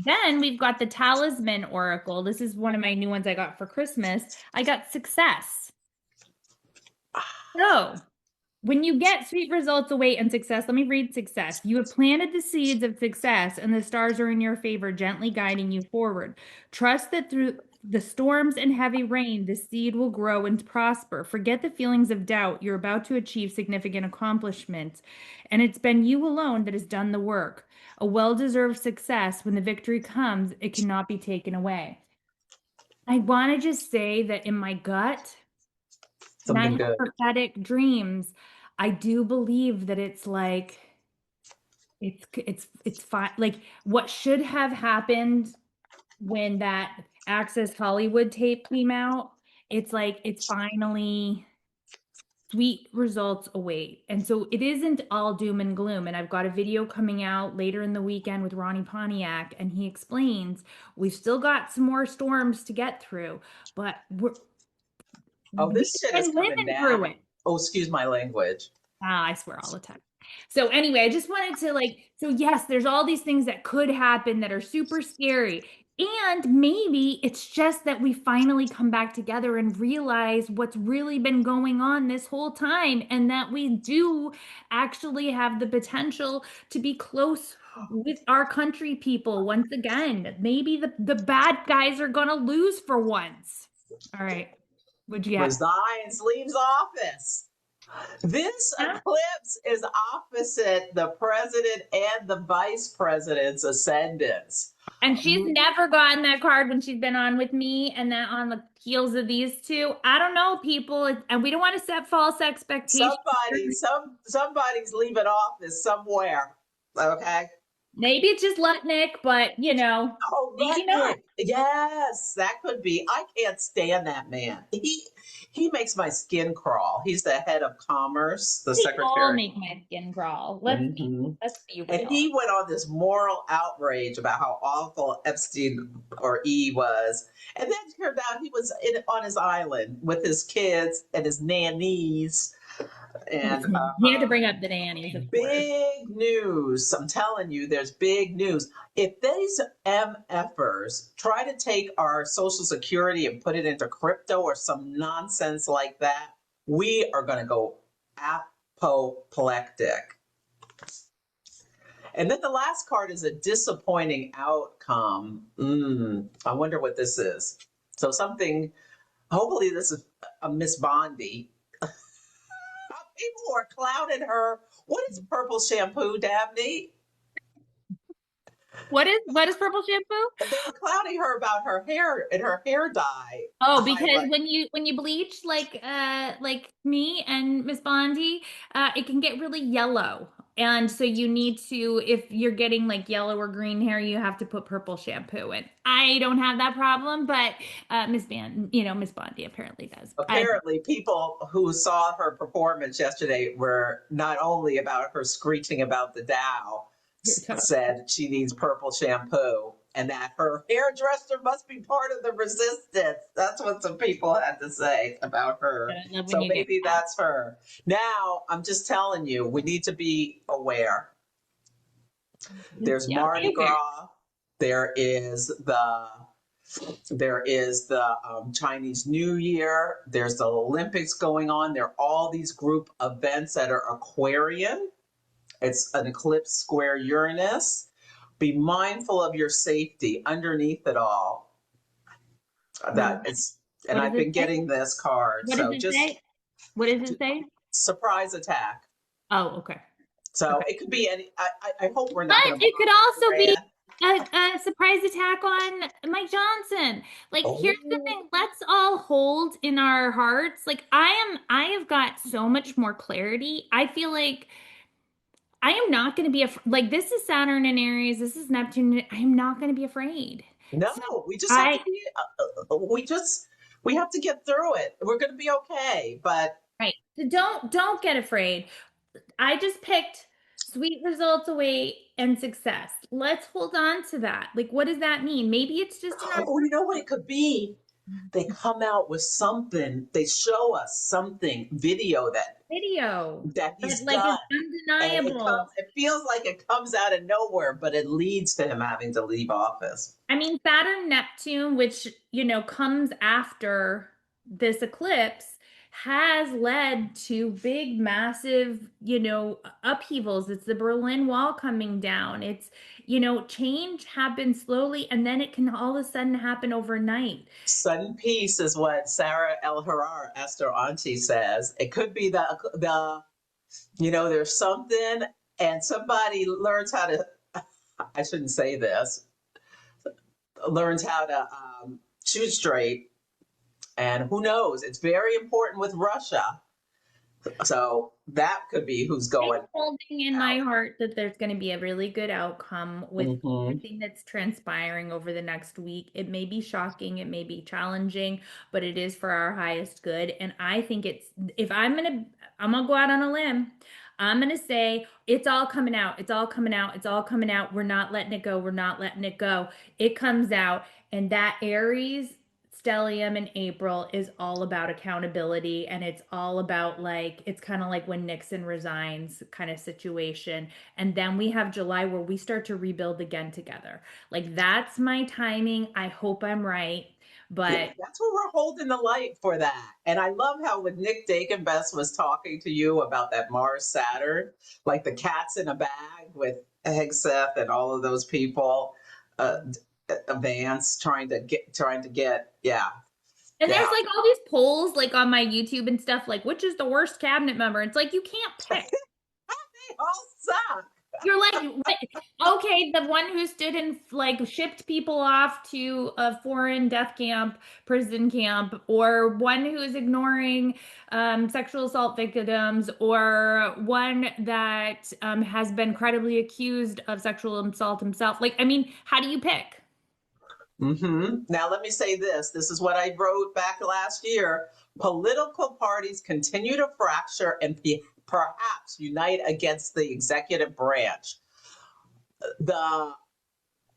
then we've got the talisman oracle. This is one of my new ones I got for Christmas. I got success. So when you get sweet results await and success, let me read success. You have planted the seeds of success, and the stars are in your favor, gently guiding you forward. Trust that through the storms and heavy rain, the seed will grow and prosper. Forget the feelings of doubt. You're about to achieve significant accomplishments, and it's been you alone that has done the work. A well deserved success, when the victory comes, it cannot be taken away. I want to just say that in my gut, and I Something have good. prophetic dreams. I do believe that it's like it's fine. Like what should have happened when that Access Hollywood tape came out, it's like it's finally sweet results await. And so it isn't all doom and gloom. And I've got a video coming out later in the weekend with Ronnie Pontiac, and he explains we've still got some more storms to get through, but Oh, we've this shit is been coming living down. through it. Oh, excuse my language. Ah, I swear all the time. So anyway, I just wanted to so yes, there's all these things that could happen that are super scary. And maybe it's just that we finally come back together and realize what's really been going on this whole time, and that we do actually have the potential to be close with our country people once again. Maybe the bad guys are gonna lose for once. All right. What'd you get? Resigns, leaves office. This Huh? eclipse is opposite the president and the vice president's ascendants. And she's never gotten that card when she's been on with me, and that on the heels of these two. I don't know, people, and we don't want to set false expectations. Somebody's leaving office somewhere. Okay. Maybe it's just Lutnick, but Oh, maybe not. Rutnick. Yes, that could be. I can't stand that man. He makes my skin crawl. He's the head of commerce, the They all secretary. make my skin crawl. Hmm. Let's be And real. he went on this moral outrage about how awful Epstein or E was. And then it turned out he was on his island with his kids and his nannies. And He had to bring up the nannies, of course. big news. I'm telling you, there's big news. If these MFers try to take our Social Security and put it into crypto or some nonsense like that, we are going to go apoplectic. And then the last card is a disappointing outcome. I wonder what this is. So something, hopefully this is a Miss Bondi. People are clowning her. What is purple shampoo, Dabney? What is purple shampoo? They were clowning her about her hair and her hair dye Oh, because highlight. when you bleach like me and Miss Bondi, it can get really yellow. And so you need to, if you're getting like yellow or green hair, you have to put purple shampoo in. I don't have that problem, but Miss Bondi apparently does. Apparently, people who saw her performance yesterday were not only about her screeching about the Dow, said she needs purple shampoo and that her hairdresser must be part of the resistance. That's what some people had to say about her. I love when So you get maybe that. that's her. Now, I'm just telling you, we need to be aware. There's Yeah, Mardi be aware. Gras. There is the Chinese New Year. There's the Olympics going on. There are all these group events that are Aquarian. It's an eclipse square Uranus. Be mindful of your safety underneath it all. That is, and What does I've it been say? getting this card. What does So it just say? What does it say? surprise attack. Oh, okay. So Okay. it could be any. I hope we're But not going to it could bomb also be Iran. a surprise attack on Mike Johnson. Like, here's the Oh, thing, let's all hold in our hearts. I have got so much more clarity. I feel like I am not going to be like this is Saturn and Aries, this is Neptune. I am not going to be afraid. So No, we just have to I be, we have to get through it. We're going to be okay. But right. So don't get afraid. I just picked sweet results await and success. Let's hold on to that. Like, what does that mean? Maybe it's just an oh, you know what it could be? They come out with something, they show us something, video video that that he's like is done. And undeniable. it feels like it comes out of nowhere, but it leads to him having to leave office. I mean, Saturn, Neptune, which, comes after this eclipse, has led to big, massive, upheavals. It's the Berlin Wall coming down. It's, change happens slowly and then it can all of a sudden happen overnight. Sudden peace is what Sarah El Harar, Esther Auntie, says. It could be there's something, and somebody learns how to, I shouldn't say this, learns how to shoot straight. And who knows? It's very important with Russia. So that could be who's I'm going holding in my out. heart that there's going to be a really good outcome with Hmm. everything that's transpiring over the next week. It may be shocking, it may be challenging, but it is for our highest good. And I think if I'm gonna go out on a limb. I'm gonna say it's all coming out. It's all coming out. It's all coming out. We're not letting it go. We're not letting it go. It comes out, and that Aries stellium in April is all about accountability, and it's all about like it's kind of like when Nixon resigns kind of situation. And then we have July where we start to rebuild again together. Like that's my timing. I hope I'm right. Yeah, But that's what we're holding the light for that. And I love how when Nick Dagenbest was talking to you about that Mars Saturn, like the cats in a bag with Hegseth and all of those people, uh, Vance trying to get, yeah, and there's yeah. like all these polls like on my YouTube and stuff like which is the worst cabinet member. It's like you can't pick. They all suck. You're like, okay, the one who stood and like shipped people off to a foreign death camp, prison camp, or one who is ignoring sexual assault victims, or one that has been credibly accused of sexual assault himself. Like, I mean, how do you pick? Now, let me say this. This is what I wrote back last year. Political parties continue to fracture and perhaps unite against the executive branch. The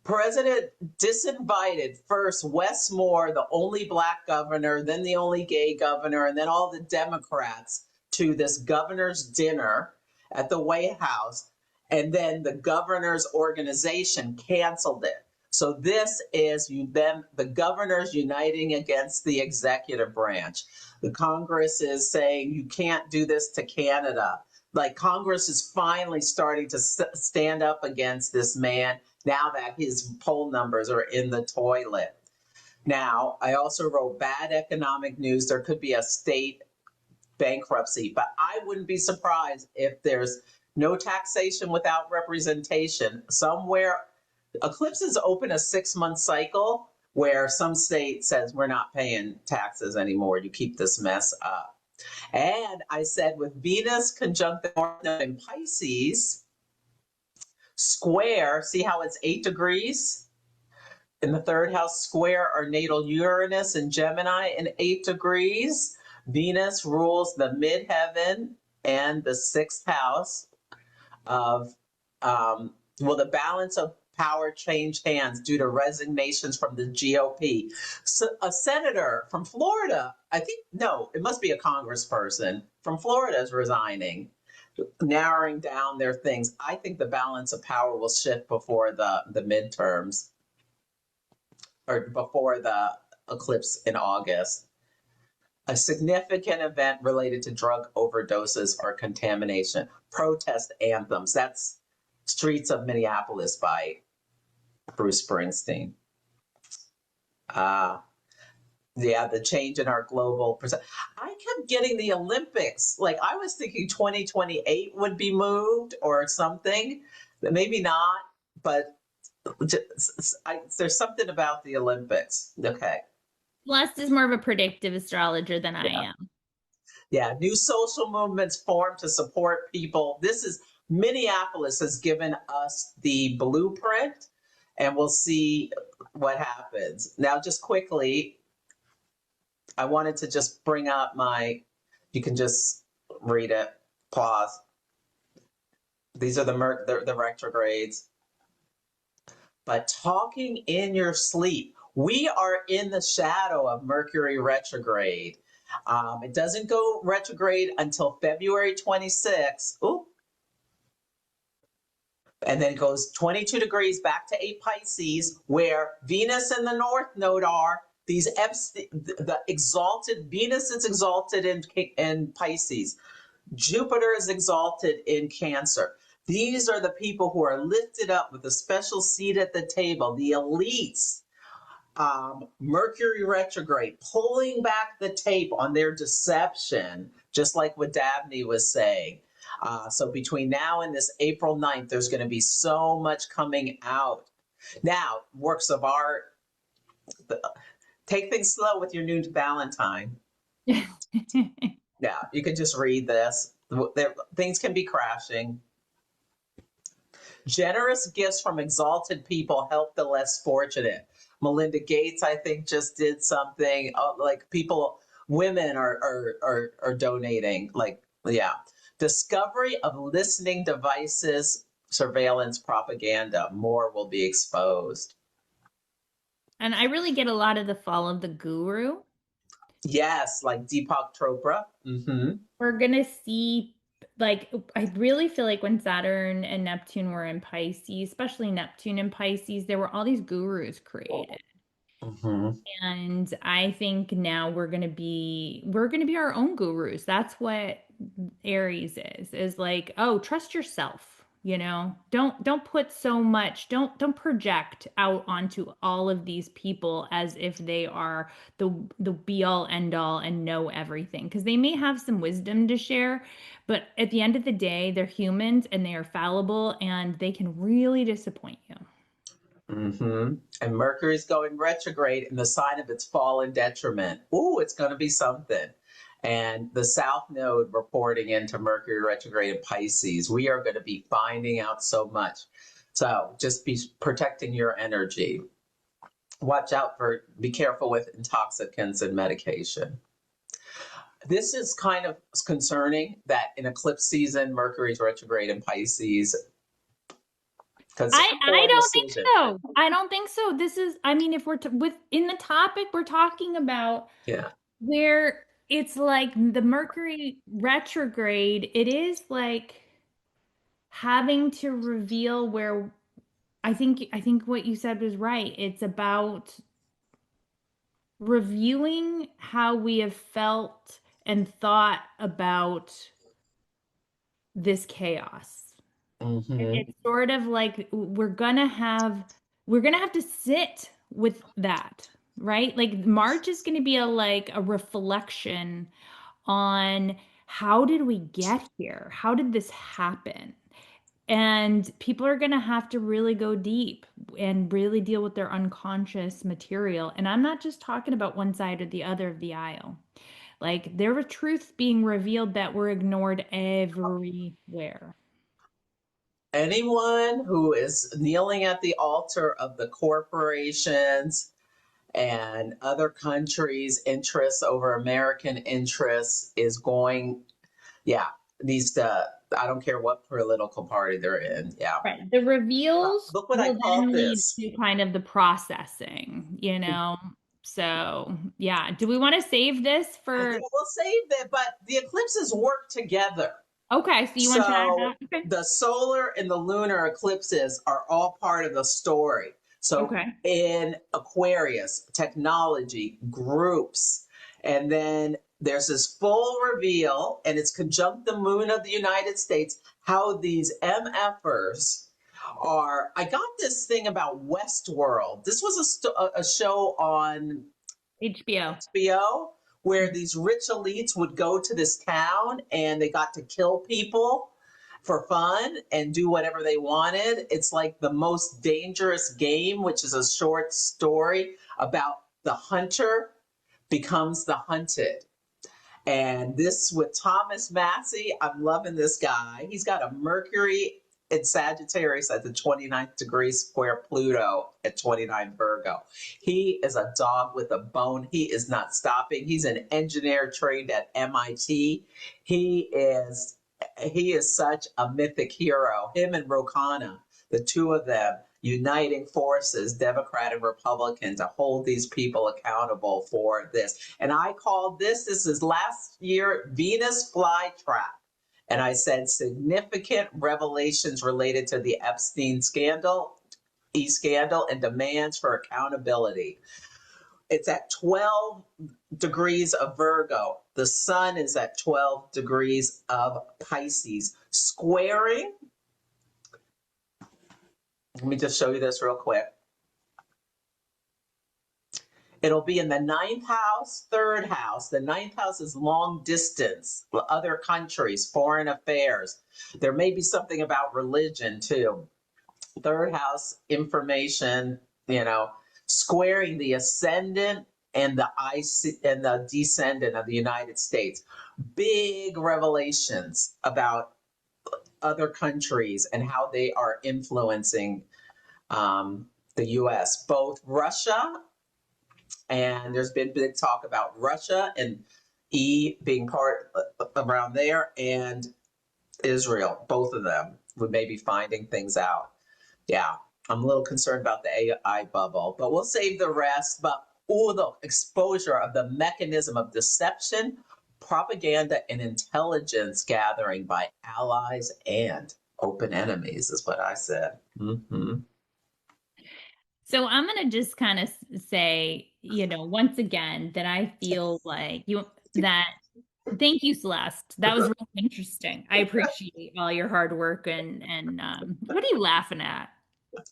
president disinvited first Wes Moore, the only black governor, then the only gay governor, and then all the Democrats to this governor's dinner at the White House. And then the governor's organization canceled it. So this is then the governors uniting against the executive branch. The Congress is saying you can't do this to Canada. Like Congress is finally starting to stand up against this man now that his poll numbers are in the toilet. Now, I also wrote bad economic news. There could be a state bankruptcy, but I wouldn't be surprised if there's no taxation without representation. Somewhere, eclipses open a 6-month cycle where some state says we're not paying taxes anymore. You keep this mess up. And I said with Venus conjunct the North Node in Pisces, square, see how it's 8 degrees? In the third house square are natal Uranus and Gemini in 8 degrees. Venus rules the midheaven and the sixth house of, the balance of power changed hands due to resignations from the GOP. So a senator from Florida, I think, no, it must be a congressperson from Florida is resigning, narrowing down their things. I think the balance of power will shift before the midterms or before the eclipse in August. A significant event related to drug overdoses or contamination. Protest anthems. That's Streets of Minneapolis by Bruce Springsteen. Yeah, the change in our global percent. I kept getting the Olympics. Like I was thinking 2028 would be moved or something. Maybe not, but there's something about the Olympics. Okay. Celeste is more of a predictive astrologer than I Yeah. am. Yeah. New social movements formed to support people. This is Minneapolis has given us the blueprint, and we'll see what happens. Now, just quickly, I wanted to just bring up you can just read it, pause. These are the retrogrades. But talking in your sleep, we are in the shadow of Mercury retrograde. It doesn't go retrograde until February 26th. Ooh. And then it goes 22 degrees back to 8 Pisces, where Venus and the North Node are. The exalted Venus is exalted in Pisces. Jupiter is exalted in Cancer. These are the people who are lifted up with a special seat at the table, the elites. Mercury retrograde, pulling back the tape on their deception, just like what Dabney was saying. So between now and this April 9th, there's going to be so much coming out. Now, works of art, take things slow with your new Valentine. Yeah, you can just read this. Things can be crashing. Generous gifts from exalted people help the less fortunate. Melinda Gates, I think, just did something like women are donating. Like, yeah. Discovery of listening devices, surveillance, propaganda. More will be exposed. And I really get a lot of the fall of the guru. Yes, like Deepak Chopra. Mm-hmm. We're gonna see, like, I really feel like when Saturn and Neptune were in Pisces, especially Neptune and Pisces, there were all these gurus created. Mm-hmm. And I think now we're gonna be our own gurus. That's what Aries is like, oh, trust yourself, don't put so much, don't project out onto all of these people as if they are the be all end all and know everything, because they may have some wisdom to share, but at the end of the day, they're humans and they are fallible and they can really disappoint you. Mm-hmm. And Mercury's going retrograde in the sign of its fall and detriment. Ooh, it's going to be something. And the South Node reporting into Mercury retrograde in Pisces. We are going to be finding out so much. So just be protecting your energy. Be careful with intoxicants and medication. This is kind of concerning that in eclipse season, Mercury's retrograde in Pisces. I don't think so. I don't think so. This is, I mean, if we're within the topic, we're talking about Yeah. where it's like the Mercury retrograde, it is like having to reveal where I think what you said was right. It's about reviewing how we have felt and thought about this chaos. Mm-hmm. It's sort of like we're gonna have to sit with that, right? Like March is gonna be a reflection on how did we get here? How did this happen? And people are gonna have to really go deep and really deal with their unconscious material. And I'm not just talking about one side or the other of the aisle. Like there were truths being revealed that were ignored everywhere. Anyone who is kneeling at the altar of the corporations and other countries' interests over American interests is needs to, I don't care what political party they're in. Yeah. Right. The reveals Look what I will called then lead this. to kind of the processing. So, yeah. Do we want to save this I for? think we'll save that, but the eclipses work together. Okay, so you want to add So that? Okay. the solar and the lunar eclipses are all part of the story. So Okay. in Aquarius, technology, groups, and then there's this full reveal, and it's conjunct the moon of the United States, how these MFers are. I got this thing about Westworld. This was a show on HBO. HBO where these rich elites would go to this town and they got to kill people for fun and do whatever they wanted. It's like The Most Dangerous Game, which is a short story about the hunter becomes the hunted. And this with Thomas Massey, I'm loving this guy. He's got a Mercury in Sagittarius at the 29th degree square Pluto at 29 Virgo. He is a dog with a bone. He is not stopping. He's an engineer trained at MIT. He is such a mythic hero. Him and Rokana, the two of them uniting forces, Democrat and Republican, to hold these people accountable for this. And I called this is last year, Venus flytrap. And I said significant revelations related to the Epstein scandal, e-scandal, and demands for accountability. It's at 12 degrees of Virgo. The sun is at 12 degrees of Pisces, squaring. Let me just show you this real quick. It'll be in the ninth house, third house. The ninth house is long distance, other countries, foreign affairs. There may be something about religion too. Third house, information, squaring the ascendant and the descendant of the United States. Big revelations about other countries and how they are influencing the U.S. Both Russia, and there's been big talk about Russia and being part around there, and Israel, both of them would maybe finding things out. Yeah, I'm a little concerned about the AI bubble, but we'll save the rest. But the exposure of the mechanism of deception, propaganda, and intelligence gathering by allies and open enemies is what I said. Mm-hmm. So I'm going to just kind of say, once again, that I feel like thank you, Celeste. That was really interesting. I appreciate all your hard work and what are you laughing at?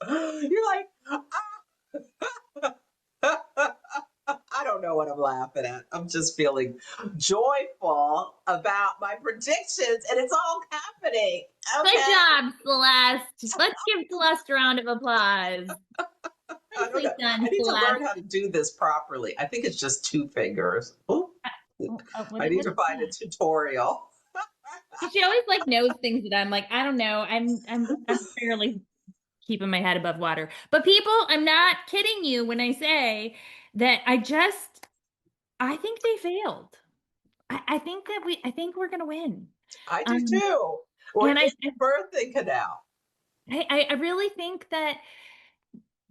You're like, I don't know what I'm laughing at. I'm just feeling joyful about my predictions, and it's all happening. Okay. Good job, Celeste. Let's give Celeste a round of applause. Nicely done, I need Celeste. to learn how to do this properly. I think it's just two fingers. Ooh. I need to find a tutorial. She always knows things that I'm like, I don't know. I'm barely keeping my head above water. But people, I'm not kidding you when I say that I think they failed. I think we're gonna win. I do too. We're And in the birthing canal. I really think that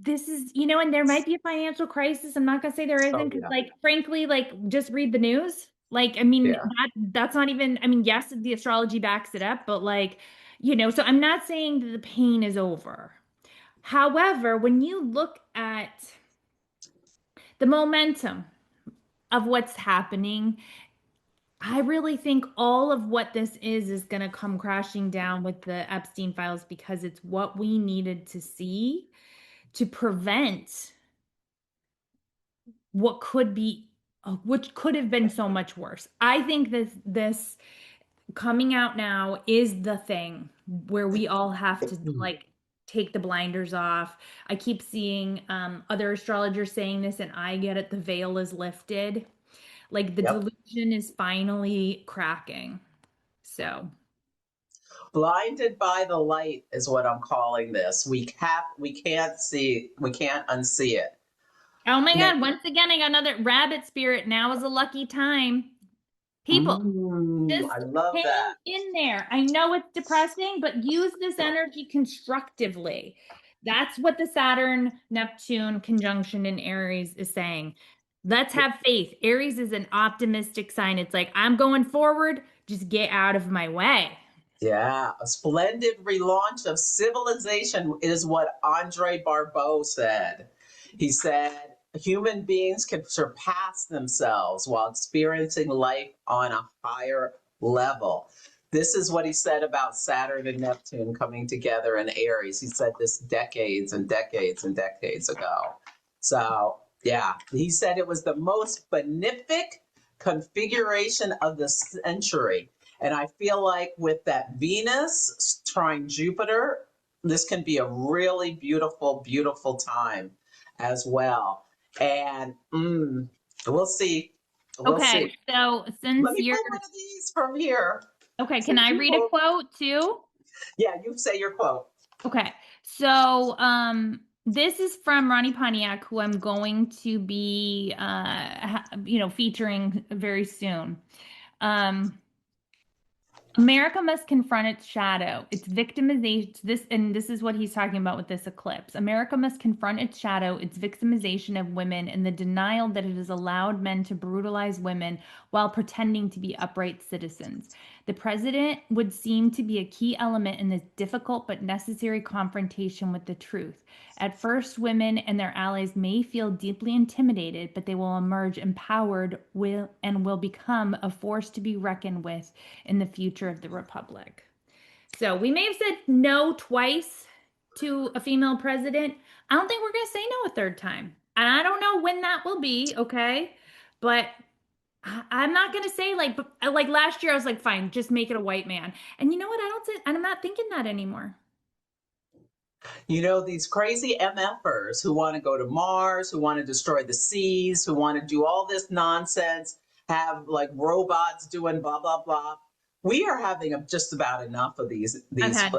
this is, and there might be a financial crisis. I'm not gonna say there isn't, because frankly, just read the news. That's not even, yes, the astrology backs it up, but so I'm not saying that the pain is over. However, when you look at the momentum of what's happening, I really think all of what this is going to come crashing down with the Epstein files, because it's what we needed to see to prevent what could be, which could have been so much worse. I think this coming out now is the thing where we all have to take the blinders off. I keep seeing other astrologers saying this, and I get it. The veil is lifted. The delusion is finally cracking. So blinded by the light is what I'm calling this. We can't unsee it. Oh my God, once again, I got another rabbit spirit. Now is a lucky time. People, just I love hang that. in there. I know it's depressing, but use this energy constructively. That's what the Saturn Neptune conjunction in Aries is saying. Let's have faith. Aries is an optimistic sign. It's like, I'm going forward, just get out of my way. Yeah, a splendid relaunch of civilization is what Andre Barbeau said. He said, human beings can surpass themselves while experiencing life on a higher level. This is what he said about Saturn and Neptune coming together in Aries. He said this decades and decades and decades ago. So, yeah, he said it was the most benefic configuration of the century. And I feel like with that Venus trine Jupiter, this can be a really beautiful, beautiful time as well. And we'll see. We'll Okay, see. so Let since me you're pull one of these from here. okay, can Since I you read a pulled, quote too? yeah, you say your quote. Okay, so this is from Ronnie Pontiac, who I'm going to be featuring very soon. Um, America must confront its shadow, its victimization. This is what he's talking about with this eclipse. America must confront its shadow, its victimization of women, and the denial that it has allowed men to brutalize women while pretending to be upright citizens. The president would seem to be a key element in this difficult but necessary confrontation with the truth. At first, women and their allies may feel deeply intimidated, but they will emerge empowered and will become a force to be reckoned with in the future of the Republic. So we may have said no twice to a female president. I don't think we're going to say no a third time. And I don't know when that will be, okay? But I'm not going to say like last year I was like fine, just make it a white man. And you know what? I don't say I'm not thinking that anymore. You know, these crazy MFers who want to go to Mars, who want to destroy the seas, who want to do all this nonsense, have like robots doing blah, blah, blah. We are having just about enough of I've these. had enough.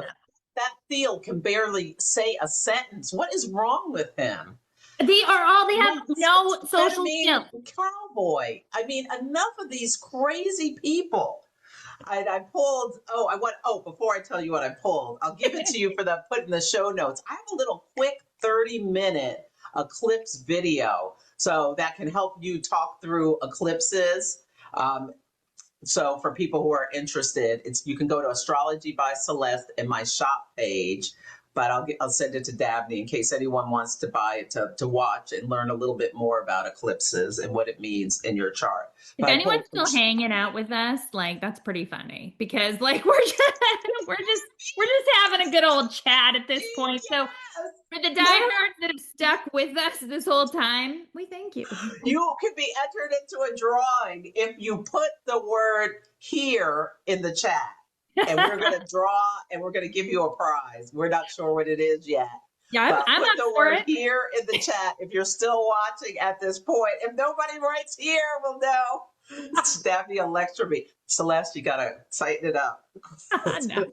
That Thiel can barely say a sentence. What is wrong with him? They have no social Ketamine skills. cowboy. I mean, enough of these crazy people. I pulled, before I tell you what I pulled, I'll give it to you for the put in the show notes. I have a little quick 30-minute eclipse video. So that can help you talk through eclipses. So for people who are interested, you can go to Astrology by Celeste in my shop page, but I'll send it to Dabney in case anyone wants to buy it to watch and learn a little bit more about eclipses and what it means in your chart. If But I anyone's pulled still hanging out with us, like that's pretty funny because like we're just having a good old chat at this point. So yes, for the never. diehards that have stuck with us this whole time, we thank you. You can be entered into a drawing if you put the word here in the chat. And we're going to draw and we're going to give you a prize. We're not sure what it is yet. Yeah, I'm, But I'm put up the for word it. here in the chat if you're still watching at this point. If nobody writes here, we'll know. Daphne will lecture me. Celeste, you got to tighten it up. No.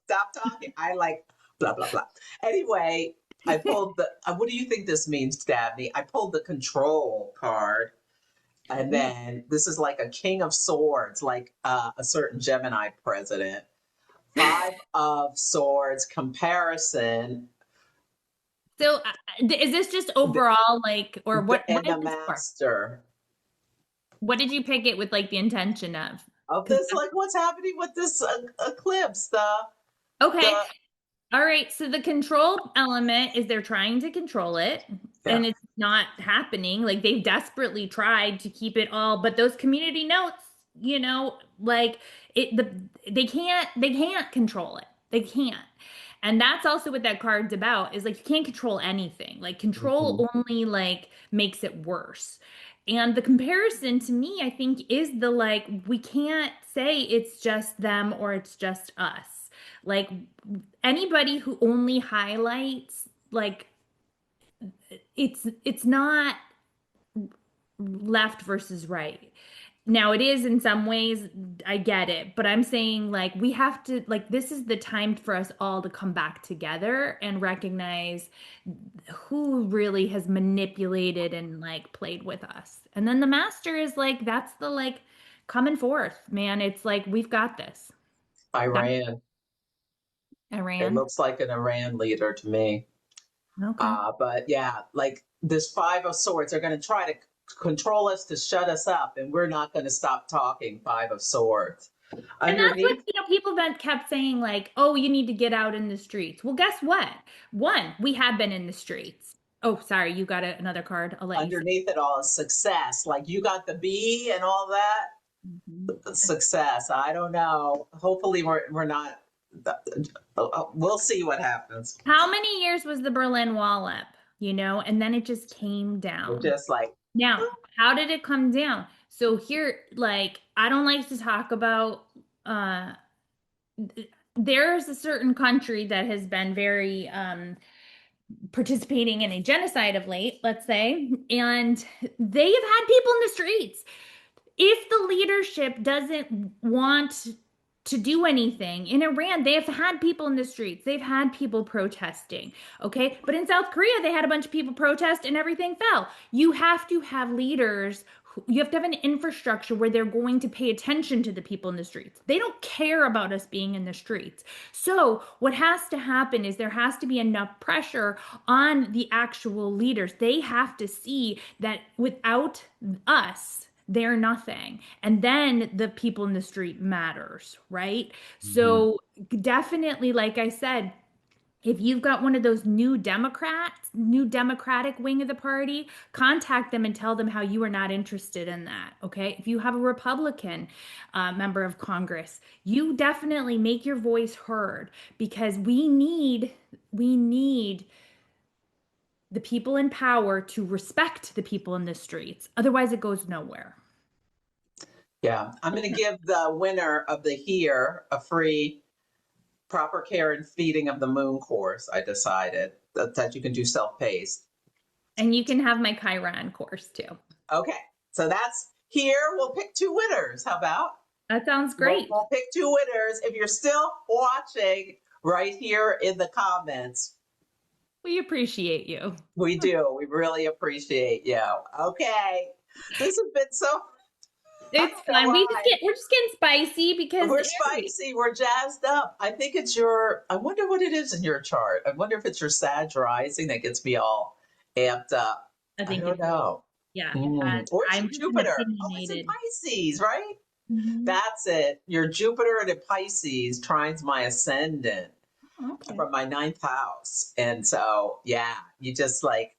Stop talking. I like blah, blah, blah. Anyway, I pulled what do you think this means, Dabney? I pulled the control card. And then this is like a king of swords, like a certain Gemini president. Five of swords comparison. So is this just overall like, or what And is the this for? master What did you pick it with like the intention of? of 'Cause this, like what's happening with this eclipse, okay, the all right. So the control element is they're trying to control it yeah. and it's not happening. Like they've desperately tried to keep it all, but those community notes, like they can't control it. They can't. And that's also what that card's about is like you can't control anything. Like Mhm. control only like makes it worse. And the comparison to me, I think, is the like we can't say it's just them or it's just us. Like anybody who only highlights like it's not left versus right. Now it is in some ways, I get it, but I'm saying like we have to like this is the time for us all to come back together and recognize who really has manipulated and like played with us. And then the master is like that's the like coming forth, man. It's like we've got this. That Iran. It Iran. looks like an Iran leader to me. Okay. But yeah, like this five of swords, they're going to try to control us to shut us up, and we're not going to stop talking. Five of swords. And that's what, Underneath, people that kept saying, like, oh, you need to get out in the streets. Well, guess what? One, we have been in the streets. Oh, sorry, you got another card. I'll let you say. underneath it all is success. Like you got the B and all that Mhm. success. I don't know. Hopefully, we're not. We'll see what happens. How many years was the Berlin Wall up? And then it just came We're down. just like, Now, how did it come down? So here, like, I don't like to talk about uh there's a certain country that has been very participating in a genocide of late, let's say, and they have had people in the streets. if the leadership doesn't want to do anything in Iran, they have had people in the streets, they've had people protesting, okay? But in South Korea, they had a bunch of people protest and everything fell. You have to have leaders. You have to have an infrastructure where they're going to pay attention to the people in the streets. They don't care about us being in the streets. So, what has to happen is there has to be enough pressure on the actual leaders. They have to see that without us, they're nothing. And then the people in the street matters, right? Mhm. So definitely, like I said, if you've got one of those new Democrats, new Democratic wing of the party, contact them and tell them how you are not interested in that. Okay. If you have a Republican member of Congress, you definitely make your voice heard because we need the people in power to respect the people in the streets. Otherwise, it goes nowhere. Yeah, I'm going to give the winner of the here a free proper care and feeding of the moon course. I decided that you can do self-paced. And you can have my Chiron course too. Okay, so that's here. We'll pick two winners. How about? That sounds We'll, great. we'll pick two winners. If you're still watching, right here in the comments, We appreciate you. we do. We really appreciate you. Okay, this has been so. I It's don't know fun. why. We're just getting spicy because We're Aries. spicy. We're jazzed up. I think it's your. I wonder what it is in your chart. I wonder if it's your Sag rising that gets me all amped up. I I think don't it's know. yeah. Or it's I'm your just an Jupiter. Oh, it's in opinionated. Pisces, right? Mhm. That's it. Your Jupiter and in Pisces trines my ascendant Okay. from my ninth house. And so, yeah, you just like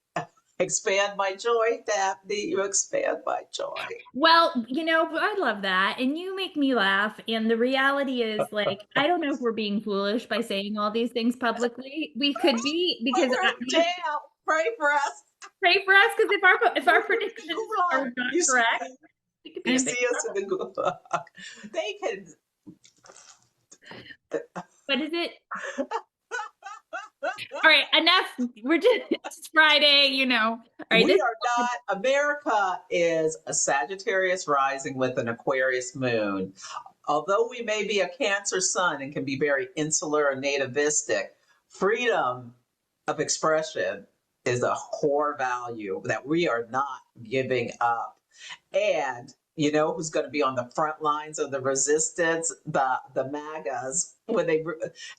expand my joy, Dabney. You expand my joy. Well, I love that. And you make me laugh. And the reality is, like, I don't know if we're being foolish by saying all these things publicly. We could be because We're in jail. Pray for us. pray for us because if our predictions are not You correct, we could be You in big see us in trouble. the Google. They can. But is it all right? Enough. We're just it's Friday. All right, We this are not. America is a Sagittarius rising with an Aquarius moon. Although we may be a Cancer sun and can be very insular and nativistic, freedom of expression is a core value that we are not giving up. And you know who's going to be on the front lines of the resistance? The MAGAs, when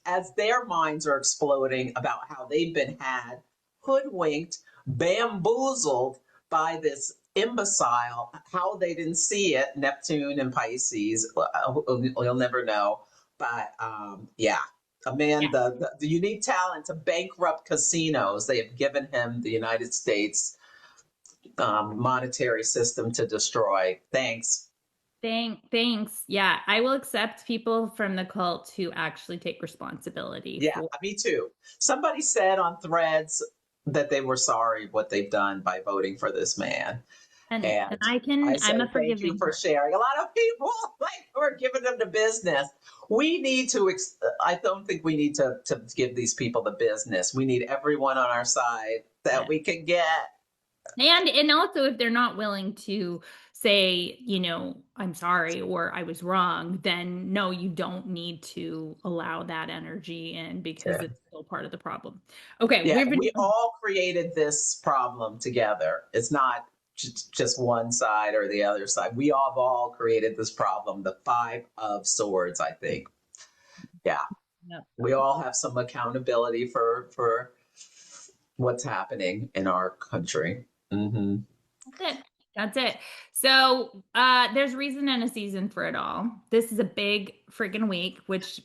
as their minds are exploding about how they've been had, hoodwinked, bamboozled by this imbecile, how they didn't see it, Neptune and Pisces. You'll never know. But yeah, a yeah. man, the unique talent to bankrupt casinos, they have given him the United States monetary system to destroy. Thanks. Thanks. Yeah, I will accept people from the cult who actually take responsibility Yeah, for me too. Somebody said on Threads that they were sorry what they've done by voting for this man. and And I I'm a say thank you forgiving for person. sharing. A lot of people like we're giving them the business. We need to. I don't think we need to give these people the business. We need everyone on our side that Yeah. we can get. And also if they're not willing to say, I'm sorry or I was wrong, then no, you don't need to allow that energy in because Yeah. it's still part of the problem. Okay, Yeah, we've been we all created this problem together. It's not just one side or the other side. We have all created this problem. The Five of Swords, I think. Yeah, yeah, we all have some accountability for what's happening in our country. Hmm. that's it. That's it. So there's reason and a season for it all. This is a big freaking week, which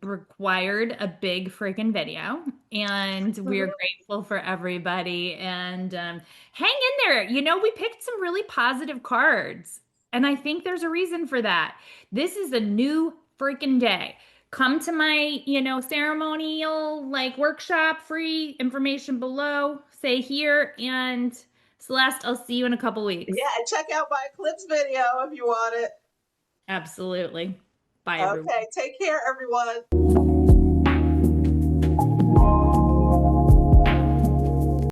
required a big freaking video, and we're grateful for everybody. And hang in there. We picked some really positive cards, and I think there's a reason for that. This is a new freaking day. Come to my, ceremonial like workshop, free information below. Say here, and Celeste, I'll see you in a couple weeks. Yeah, and check out my eclipse video if you want it. Absolutely. Bye, everyone. Okay, take care, everyone.